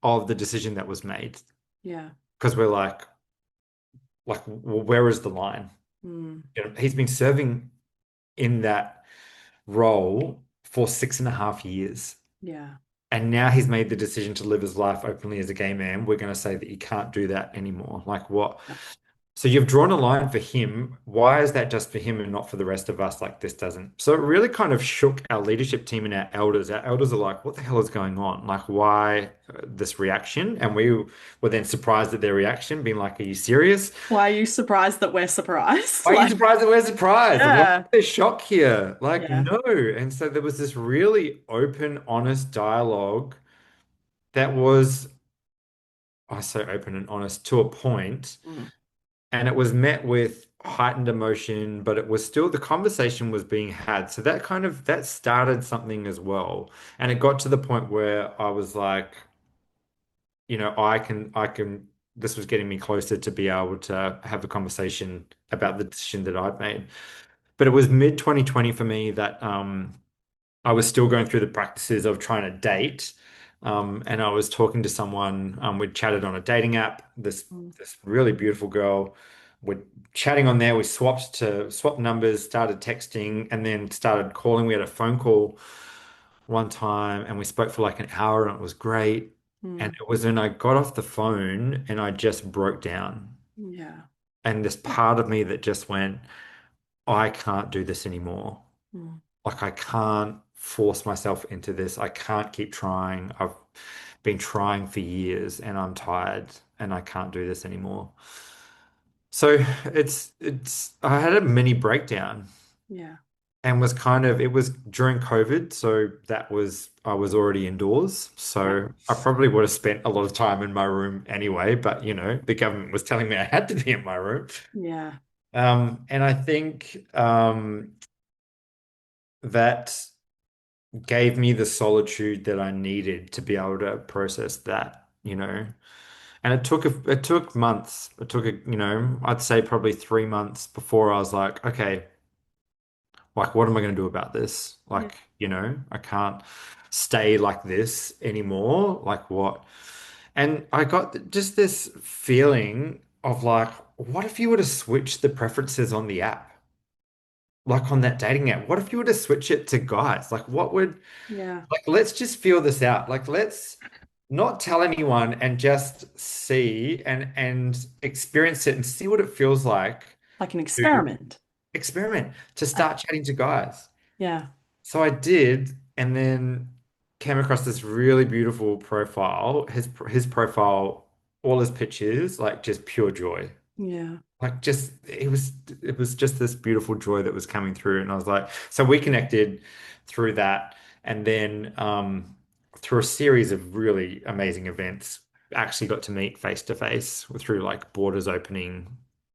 Speaker 2: of the decision that was made.
Speaker 1: Yeah.
Speaker 2: Because we're like, well, where is the line?
Speaker 1: Mm.
Speaker 2: He's been serving in that role for 6.5 years.
Speaker 1: Yeah.
Speaker 2: And now he's made the decision to live his life openly as a gay man. We're going to say that you can't do that anymore. Like what?
Speaker 1: Yeah.
Speaker 2: So you've drawn a line for him. Why is that just for him and not for the rest of us? Like this doesn't. So it really kind of shook our leadership team and our elders. Our elders are like, what the hell is going on? Like, why this reaction? And we were then surprised at their reaction, being like, are you serious?
Speaker 1: Why are you surprised that we're surprised?
Speaker 2: Why are you
Speaker 1: Like,
Speaker 2: surprised that we're surprised? Why is
Speaker 1: yeah.
Speaker 2: there shock here? Like,
Speaker 1: Yeah.
Speaker 2: no. And so there was this really open, honest dialogue that was, I say open and honest to a point,
Speaker 1: Mm.
Speaker 2: and it was met with heightened emotion, but it was still the conversation was being had. So that kind of that started something as well. And it got to the point where I was like, I can this was getting me closer to be able to have a conversation about the decision that I'd made. But it was mid 2020 for me that I was still going through the practices of trying to date. And I was talking to someone, we'd chatted on a dating app,
Speaker 1: Mm.
Speaker 2: this really beautiful girl. We're chatting on there. We swapped numbers, started texting, and then started calling. We had a phone call one time and we spoke for like an hour and it was great. And
Speaker 1: Mm.
Speaker 2: it was when I got off the phone and I just broke down.
Speaker 1: Yeah.
Speaker 2: And this part of me that just went, I can't do this anymore.
Speaker 1: Mm.
Speaker 2: Like I can't force myself into this. I can't keep trying. I've been trying for years and I'm tired and I can't do this anymore. So it's I had a mini breakdown
Speaker 1: Yeah.
Speaker 2: and was kind of it was during COVID, so that was I was already indoors.
Speaker 1: Yeah.
Speaker 2: So I probably would have spent a lot of time in my room anyway, but the government was telling me I had to be in my room.
Speaker 1: Yeah.
Speaker 2: And I think that gave me the solitude that I needed to be able to process that. And it took months. It took I'd say probably 3 months before I was like, okay, Like, what am I going to do about this?
Speaker 1: Yeah.
Speaker 2: Like, I can't stay like this anymore. Like, what? And I got just this feeling of like, what if you were to switch the preferences on the app? Like on that dating app, what if you were to switch it to guys? Like, what would,
Speaker 1: Yeah.
Speaker 2: like, let's just feel this out. Like, let's not tell anyone and just see and experience it and see what it feels like
Speaker 1: Like an
Speaker 2: to
Speaker 1: experiment.
Speaker 2: experiment, to
Speaker 1: Uh,
Speaker 2: start chatting to guys.
Speaker 1: yeah.
Speaker 2: So I did, and then came across this really beautiful profile. His profile, all his pictures, like just pure joy.
Speaker 1: Yeah.
Speaker 2: Like just it was just this beautiful joy that was coming through. And I was like, so we connected through that, and then through a series of really amazing events, actually got to meet face to face through like borders opening
Speaker 1: Mm.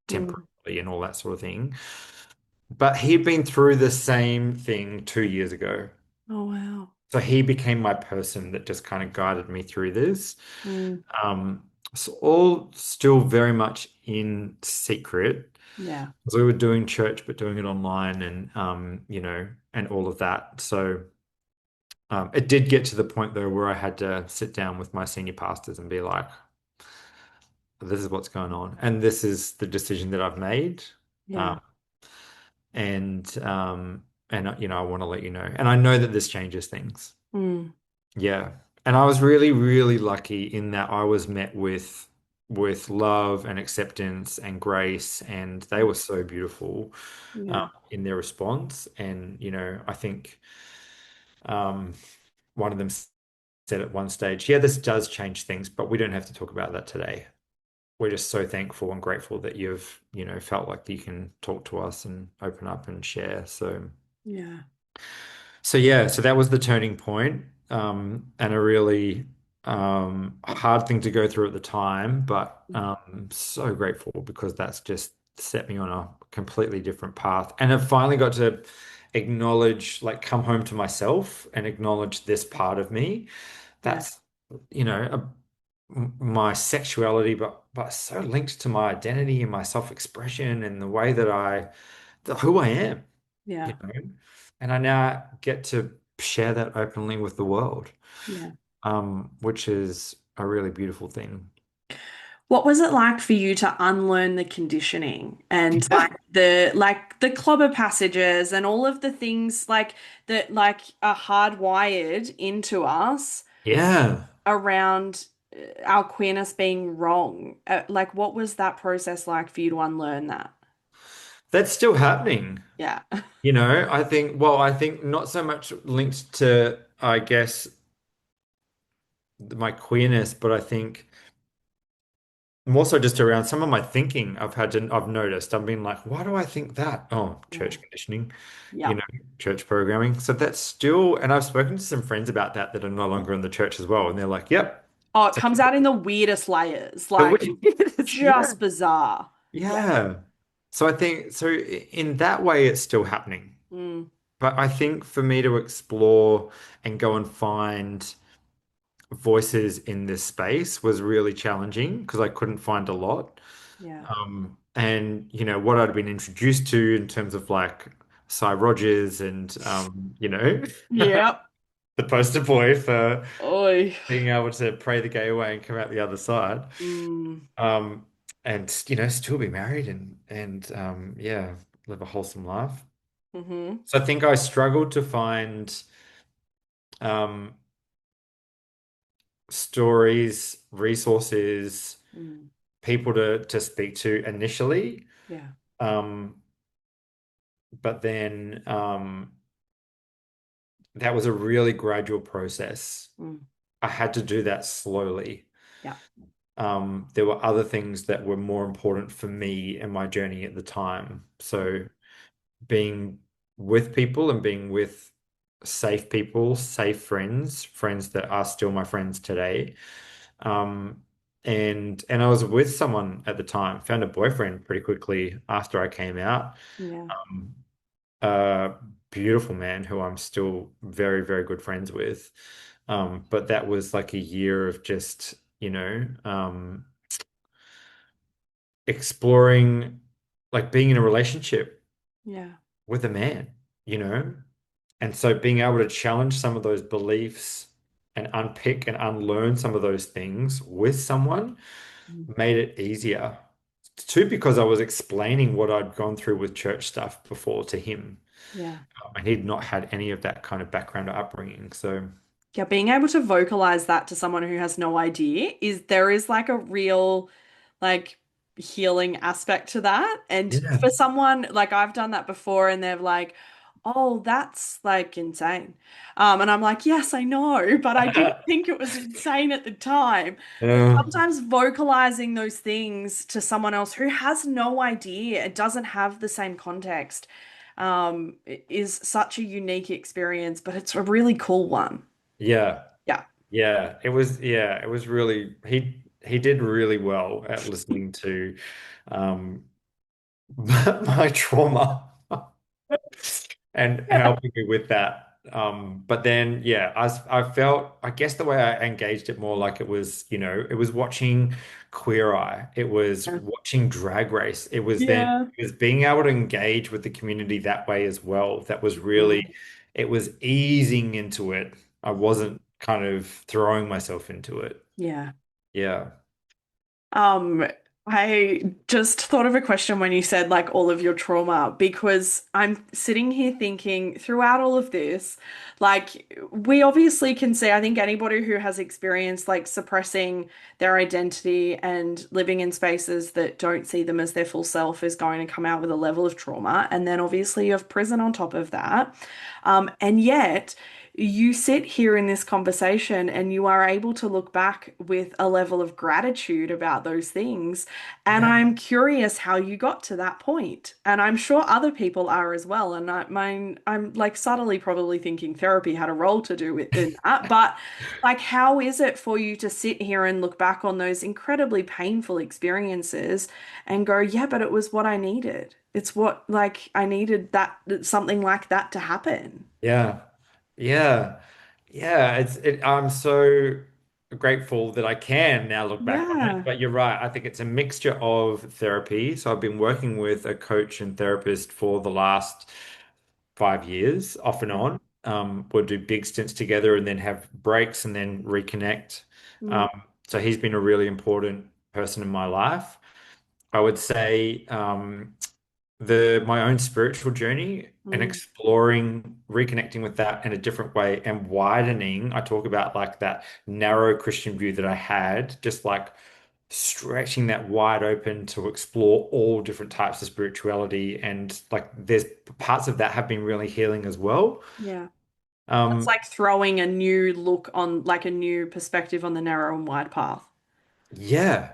Speaker 2: temporarily and all that sort of thing. But he'd been through the same thing 2 years ago.
Speaker 1: Oh, wow.
Speaker 2: So he became my person that just kind of guided me through this.
Speaker 1: Mm.
Speaker 2: Um, so all still very much in secret.
Speaker 1: Yeah.
Speaker 2: So we were doing church, but doing it online and and all of that. So it did get to the point though where I had to sit down with my senior pastors and be like, this is what's going on, and this is the decision that I've made.
Speaker 1: Yeah.
Speaker 2: Um, and I want to let you know. And I know that this changes things.
Speaker 1: Mm.
Speaker 2: Yeah. And I was really, really lucky in that I was met with love and acceptance and grace, and they were so beautiful
Speaker 1: Yeah.
Speaker 2: in their response. And I think um, one of them said at one stage, "Yeah, this does change things, but we don't have to talk about that today. We're just so thankful and grateful that you've, felt like you can talk to us and open up and share."
Speaker 1: Yeah.
Speaker 2: So yeah, so that was the turning point, and a really hard thing to go through at the time, but so grateful because that's just set me on a completely different path. And I've finally got to acknowledge, like, come home to myself and acknowledge this part of me.
Speaker 1: Yeah.
Speaker 2: That's, my sexuality, but so linked to my identity and my self-expression and the way that who I am you
Speaker 1: Yeah.
Speaker 2: know, and I now get to share that openly with the world,
Speaker 1: Yeah.
Speaker 2: which is a really beautiful thing.
Speaker 1: What was it like for you to unlearn the conditioning and
Speaker 2: Yeah.
Speaker 1: like the clobber passages and all of the things like that like are hardwired into us
Speaker 2: Yeah,
Speaker 1: around our queerness being wrong? Like what was that process like for you to unlearn that?
Speaker 2: that's still happening.
Speaker 1: Yeah.
Speaker 2: I think not so much linked to, I guess, my queerness, but I think more so just around some of my thinking I've noticed. I've been like, why do I think that? Oh,
Speaker 1: Yeah.
Speaker 2: church conditioning, you
Speaker 1: Yeah.
Speaker 2: know, church programming. So that's still, and I've spoken to some friends about that are no longer in the church as well. And they're like, yep.
Speaker 1: Oh, it comes out in the weirdest layers,
Speaker 2: The
Speaker 1: like
Speaker 2: weirdest, yeah.
Speaker 1: just bizarre. Yeah.
Speaker 2: Yeah. So I think so in that way it's still happening.
Speaker 1: Mm.
Speaker 2: But I think for me to explore and go and find voices in this space was really challenging because I couldn't find a lot.
Speaker 1: Yeah.
Speaker 2: And what I'd been introduced to in terms of like Cy Rogers and
Speaker 1: Yep.
Speaker 2: the poster boy for
Speaker 1: Oi.
Speaker 2: being able to pray the gay away and come out the other side.
Speaker 1: Mm.
Speaker 2: Um, and still be married and yeah, live a wholesome life.
Speaker 1: Mm-hmm.
Speaker 2: So I think I struggled to find um, stories, resources,
Speaker 1: Mm.
Speaker 2: people to speak to initially.
Speaker 1: Yeah.
Speaker 2: Um, but then that was a really gradual process.
Speaker 1: Mm.
Speaker 2: I had to do that slowly.
Speaker 1: Yeah.
Speaker 2: There were other things that were more important for me in my journey at the time. So being with people and being with safe people, safe friends, friends that are still my friends today. Um, and I was with someone at the time, found a boyfriend pretty quickly after I came out.
Speaker 1: Yeah.
Speaker 2: Um, a beautiful man who I'm still very, very good friends with. But that was like a year of just, exploring, like being in a relationship
Speaker 1: Yeah.
Speaker 2: with a man. you know? And so being able to challenge some of those beliefs and unpick and unlearn some of those things with someone
Speaker 1: Mm.
Speaker 2: made it easier. Too, because I was explaining what I'd gone through with church stuff before to him.
Speaker 1: Yeah.
Speaker 2: And he'd not had any of that kind of background or upbringing. So,
Speaker 1: Yeah, being able to vocalize that to someone who has no idea is there is like a real like healing aspect to that. And
Speaker 2: yeah.
Speaker 1: for someone like I've done that before and they're like, "Oh, that's like insane." And I'm like, "Yes, I know, but I didn't think it was insane at the time."
Speaker 2: Yeah.
Speaker 1: Sometimes vocalizing those things to someone else who has no idea, it doesn't have the same context, is such a unique experience, but it's a really cool one.
Speaker 2: Yeah.
Speaker 1: Yeah.
Speaker 2: Yeah, it was really he did really well at listening to um my trauma and
Speaker 1: Yeah.
Speaker 2: helping me with that. But then, yeah, I felt, I guess the way I engaged it more like it was, it was watching Queer Eye, it was watching Drag Race,
Speaker 1: Yeah.
Speaker 2: it was being able to engage with the community that way as well. That was really,
Speaker 1: Mm.
Speaker 2: it was easing into it. I wasn't kind of throwing myself into it.
Speaker 1: Yeah.
Speaker 2: Yeah.
Speaker 1: Um, I just thought of a question when you said like all of your trauma, because I'm sitting here thinking throughout all of this, like we obviously can see, I think anybody who has experienced like suppressing their identity and living in spaces that don't see them as their full self is going to come out with a level of trauma. And then obviously you have prison on top of that. And yet, you sit here in this conversation and you are able to look back with a level of gratitude about those things. And
Speaker 2: Yeah.
Speaker 1: I'm curious how you got to that point. And I'm sure other people are as well. And I'm like subtly probably thinking therapy had a role to do with in that. But like, how is it for you to sit here and look back on those incredibly painful experiences and go, yeah, but it was what I needed. It's what like I needed that something like that to happen.
Speaker 2: Yeah. Yeah. Yeah. I'm so grateful that I can now look back on it.
Speaker 1: Yeah.
Speaker 2: But you're right. I think it's a mixture of therapy. So I've been working with a coach and therapist for the last 5 years, off and
Speaker 1: Yeah.
Speaker 2: on. We'll do big stints together and then have breaks and then reconnect.
Speaker 1: Mm,
Speaker 2: Um, so he's been a really important person in my life. I would say the my own spiritual journey and
Speaker 1: mm,
Speaker 2: exploring, reconnecting with that in a different way and widening. I talk about like that narrow Christian view that I had, just like stretching that wide open to explore all different types of spirituality. And like there's parts of that have been really healing as well.
Speaker 1: yeah. That's
Speaker 2: Um,
Speaker 1: like throwing a new look on, like a new perspective on the narrow and wide path.
Speaker 2: yeah,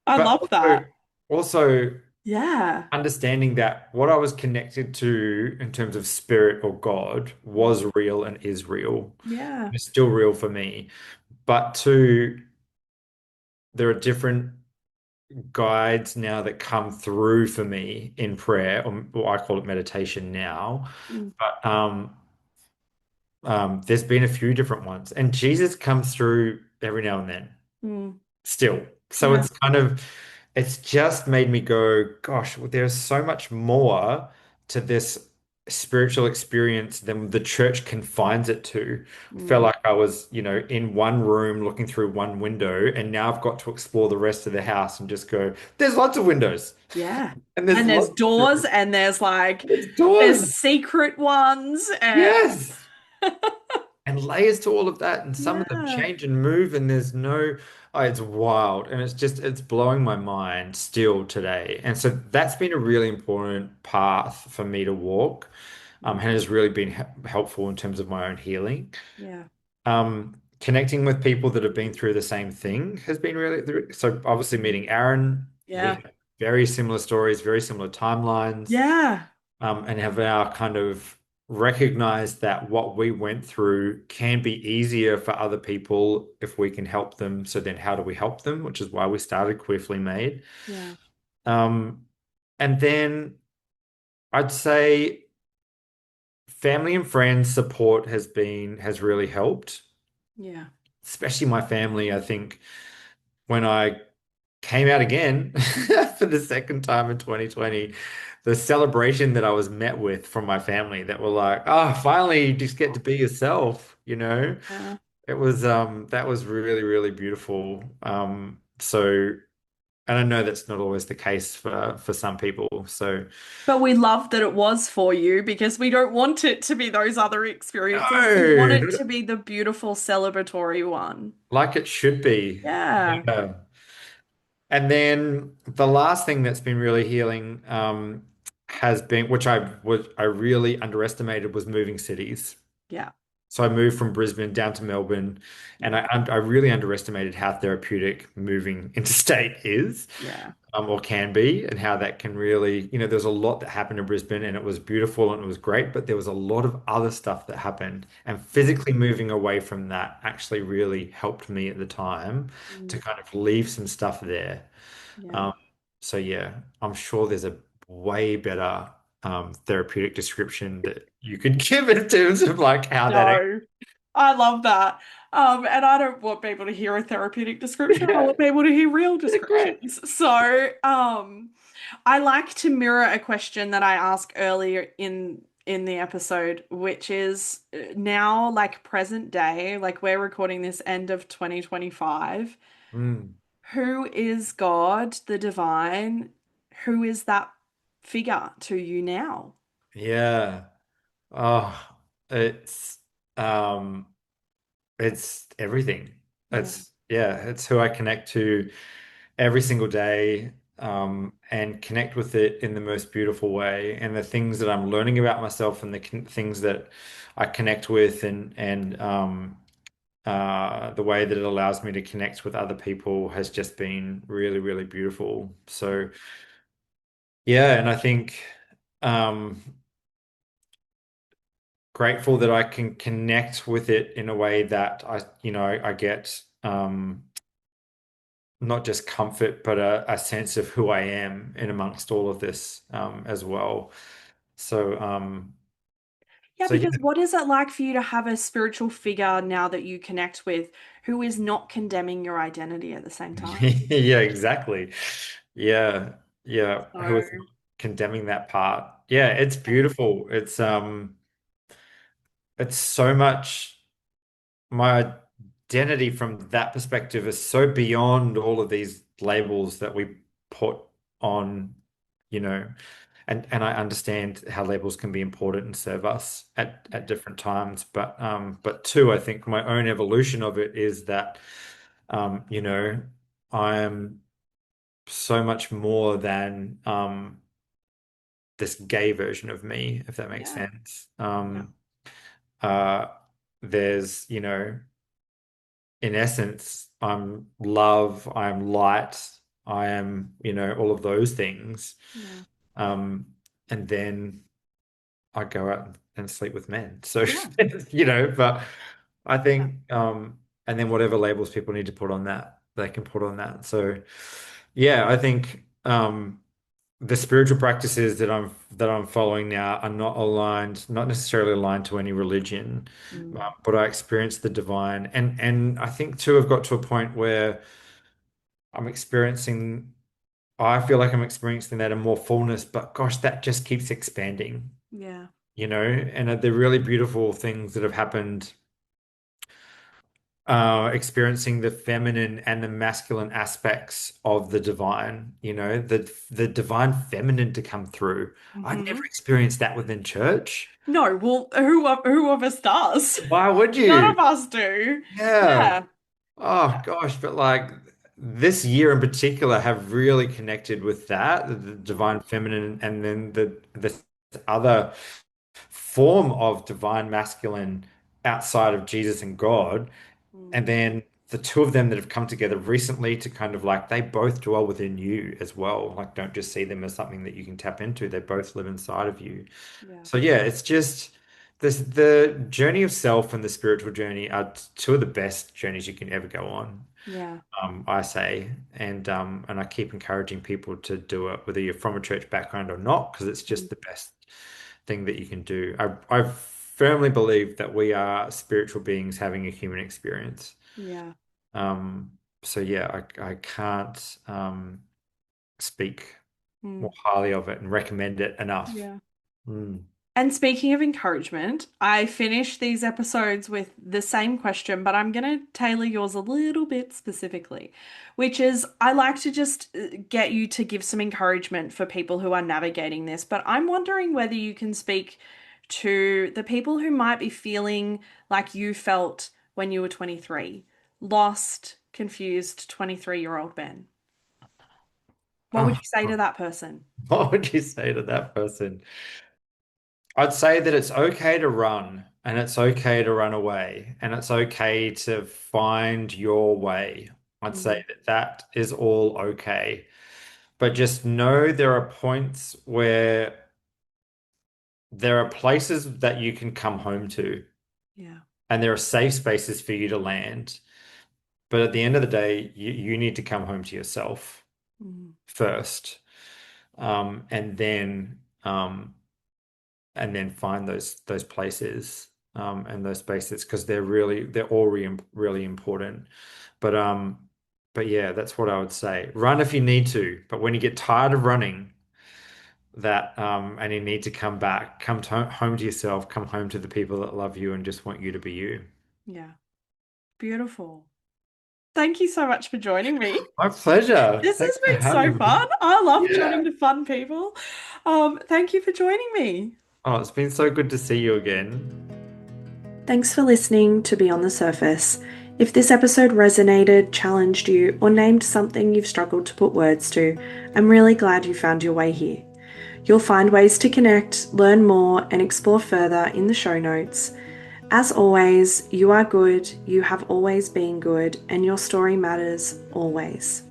Speaker 1: I
Speaker 2: but
Speaker 1: love that.
Speaker 2: also
Speaker 1: Yeah.
Speaker 2: understanding that what I was connected to in terms of spirit or God was
Speaker 1: Mm,
Speaker 2: real and is real.
Speaker 1: yeah.
Speaker 2: It's still real for me. But two, there are different guides now that come through for me in prayer, or I call it meditation now.
Speaker 1: Mm,
Speaker 2: But there's been a few different ones, and Jesus comes through every now and then
Speaker 1: mm,
Speaker 2: still. So
Speaker 1: yeah.
Speaker 2: it's just made me go, gosh, well, there's so much more to this spiritual experience than the church confines it to. I felt
Speaker 1: Mm,
Speaker 2: like I was, in one room looking through one window, and now I've got to explore the rest of the house and just go, there's lots of windows
Speaker 1: yeah.
Speaker 2: and there's
Speaker 1: And there's
Speaker 2: lots of
Speaker 1: doors and there's like
Speaker 2: there's
Speaker 1: there's
Speaker 2: doors.
Speaker 1: secret ones and
Speaker 2: Yes. And layers to all of that, and some of them
Speaker 1: yeah.
Speaker 2: change and move, and there's no, oh, it's wild, and it's blowing my mind still today. And so that's been a really important path for me to walk, and
Speaker 1: Mm,
Speaker 2: has really been helpful in terms of my own healing.
Speaker 1: yeah.
Speaker 2: Connecting with people that have been through the same thing has been really, so obviously meeting Aaron, we
Speaker 1: Yeah.
Speaker 2: have very similar stories, very similar timelines,
Speaker 1: Yeah.
Speaker 2: and have now kind of recognized that what we went through can be easier for other people if we can help them. So then how do we help them? Which is why we started Queerfully Made.
Speaker 1: Yeah.
Speaker 2: Um, and then I'd say family and friends support has really helped,
Speaker 1: Yeah.
Speaker 2: especially my family. I think when I came out again for the second time in 2020, the celebration that I was met with from my family that were like, oh, finally you just get to be yourself, you know?
Speaker 1: Yeah.
Speaker 2: It was that was really, really beautiful. So and I know that's not always the case for some people. So
Speaker 1: But we love that it was for you because we don't want it to be those other experiences. We want it
Speaker 2: no,
Speaker 1: to be the beautiful celebratory one.
Speaker 2: like it should be.
Speaker 1: Yeah.
Speaker 2: Yeah. And then the last thing that's been really healing has been, which I really underestimated, was moving cities.
Speaker 1: Yeah.
Speaker 2: So I moved from Brisbane down to Melbourne, and
Speaker 1: Yeah.
Speaker 2: I really underestimated how therapeutic moving interstate is,
Speaker 1: Yeah.
Speaker 2: or can be, and how that can really, there's a lot that happened in Brisbane, and it was beautiful and it was great, but there was a lot of other stuff that happened, and physically moving away from that actually really helped me at the time to
Speaker 1: Mm.
Speaker 2: kind of leave some stuff there.
Speaker 1: Yeah.
Speaker 2: Um, so yeah, I'm sure there's a way better therapeutic description that you could give in terms of like how that.
Speaker 1: No, I love that. And I don't want people to hear a therapeutic description. I
Speaker 2: Yeah,
Speaker 1: want people to hear real
Speaker 2: great.
Speaker 1: descriptions. So, I like to mirror a question that I asked earlier in the episode, which is now like present day, like we're recording this end of 2025.
Speaker 2: Mm,
Speaker 1: Who is God, the divine? Who is that figure to you now?
Speaker 2: yeah. Oh, um it's everything.
Speaker 1: Yeah.
Speaker 2: It's who I connect to every single day, and connect with it in the most beautiful way. And the things that I'm learning about myself and the things that I connect with and the way that it allows me to connect with other people has just been really, really beautiful. So yeah, and I think um grateful that I can connect with it in a way that I get not just comfort, but a sense of who I am in amongst all of this as well. So
Speaker 1: Yeah,
Speaker 2: so yeah,
Speaker 1: because what is it like for you to have a spiritual figure now that you connect with who is not condemning your identity at the same time?
Speaker 2: yeah, exactly. Yeah, yeah. Who is
Speaker 1: So,
Speaker 2: condemning that part? Yeah, it's
Speaker 1: yeah.
Speaker 2: beautiful. It's so much. My identity from that perspective is so beyond all of these labels that we put on, you know, and I understand how labels can be important and serve us at different times. But two, I think my own evolution of it is that I am so much more than this gay version of me, if that makes
Speaker 1: Yeah.
Speaker 2: sense.
Speaker 1: Yeah.
Speaker 2: Uh there's, in essence, I'm love, I'm light, I am, all of those things.
Speaker 1: Yeah.
Speaker 2: Um, and then I go out and sleep with men. So,
Speaker 1: Yeah.
Speaker 2: but I
Speaker 1: Yeah.
Speaker 2: think, and then whatever labels people need to put on that, they can put on that. So, yeah, I think, the spiritual practices that I'm following now are not aligned, not necessarily aligned to any religion,
Speaker 1: Mm.
Speaker 2: but I experience the divine, and I think too, I've got to a point where I'm experiencing, I feel like I'm experiencing that in more fullness, but gosh, that just keeps expanding,
Speaker 1: Yeah.
Speaker 2: and the really beautiful things that have happened, experiencing the feminine and the masculine aspects of the divine, the divine feminine to come through. I never
Speaker 1: Hmm.
Speaker 2: experienced that within church.
Speaker 1: No, well, who of us does?
Speaker 2: Why would
Speaker 1: None
Speaker 2: you?
Speaker 1: of us do.
Speaker 2: Yeah.
Speaker 1: Yeah.
Speaker 2: Oh gosh, but like this year in particular have really connected with that, the
Speaker 1: Yeah.
Speaker 2: divine feminine, and then the other form of divine masculine outside of Jesus and God. And
Speaker 1: Mm.
Speaker 2: then the two of them that have come together recently to kind of like they both dwell within you as well. Like don't just see them as something that you can tap into. They both live inside of you.
Speaker 1: Yeah.
Speaker 2: So yeah, it's just the journey of self and the spiritual journey are two of the best journeys you can ever go on.
Speaker 1: Yeah.
Speaker 2: I say, and I keep encouraging people to do it, whether you're from a church background or not, because it's
Speaker 1: Mm.
Speaker 2: just the best thing that you can do. I firmly believe that we are spiritual beings having a human experience.
Speaker 1: Yeah.
Speaker 2: So yeah, I can't speak.
Speaker 1: Mm.
Speaker 2: more highly of it and recommend it enough.
Speaker 1: Yeah.
Speaker 2: Mm.
Speaker 1: And speaking of encouragement, I finish these episodes with the same question, but I'm going to tailor yours a little bit specifically, which is I like to just get you to give some encouragement for people who are navigating this. But I'm wondering whether you can speak to the people who might be feeling like you felt when you were 23, lost, confused 23-year-old Ben. What would
Speaker 2: Oh,
Speaker 1: you say to that person?
Speaker 2: what would you say to that person? I'd say that it's okay to run and it's okay to run away and it's okay to find your way. I'd say
Speaker 1: Mm,
Speaker 2: that that is all okay. But just know there are points where there are places that you can come home to
Speaker 1: yeah.
Speaker 2: and there are safe spaces for you to land. But at the end of the day, you need to come home to yourself
Speaker 1: Mm,
Speaker 2: first. Um, and then um, and then find those places and those spaces because they're all really important. But but yeah, that's what I would say. Run if you need to, but when you get tired of running, that and you need to come back, home to yourself, come home to the people that love you and just want you to be you.
Speaker 1: yeah. Beautiful. Thank you so much for joining me.
Speaker 2: My pleasure.
Speaker 1: This
Speaker 2: Thanks
Speaker 1: has
Speaker 2: for
Speaker 1: been so
Speaker 2: having me.
Speaker 1: fun. I love
Speaker 2: Yeah.
Speaker 1: chatting to fun people. Thank you for joining me.
Speaker 2: Oh, it's been so good to see you again.
Speaker 1: Thanks for listening to Be on the Surface. If this episode resonated, challenged you, or named something you've struggled to put words to, I'm really glad you found your way here. You'll find ways to connect, learn more, and explore further in the show notes. As always, you are good, you have always been good, and your story matters always.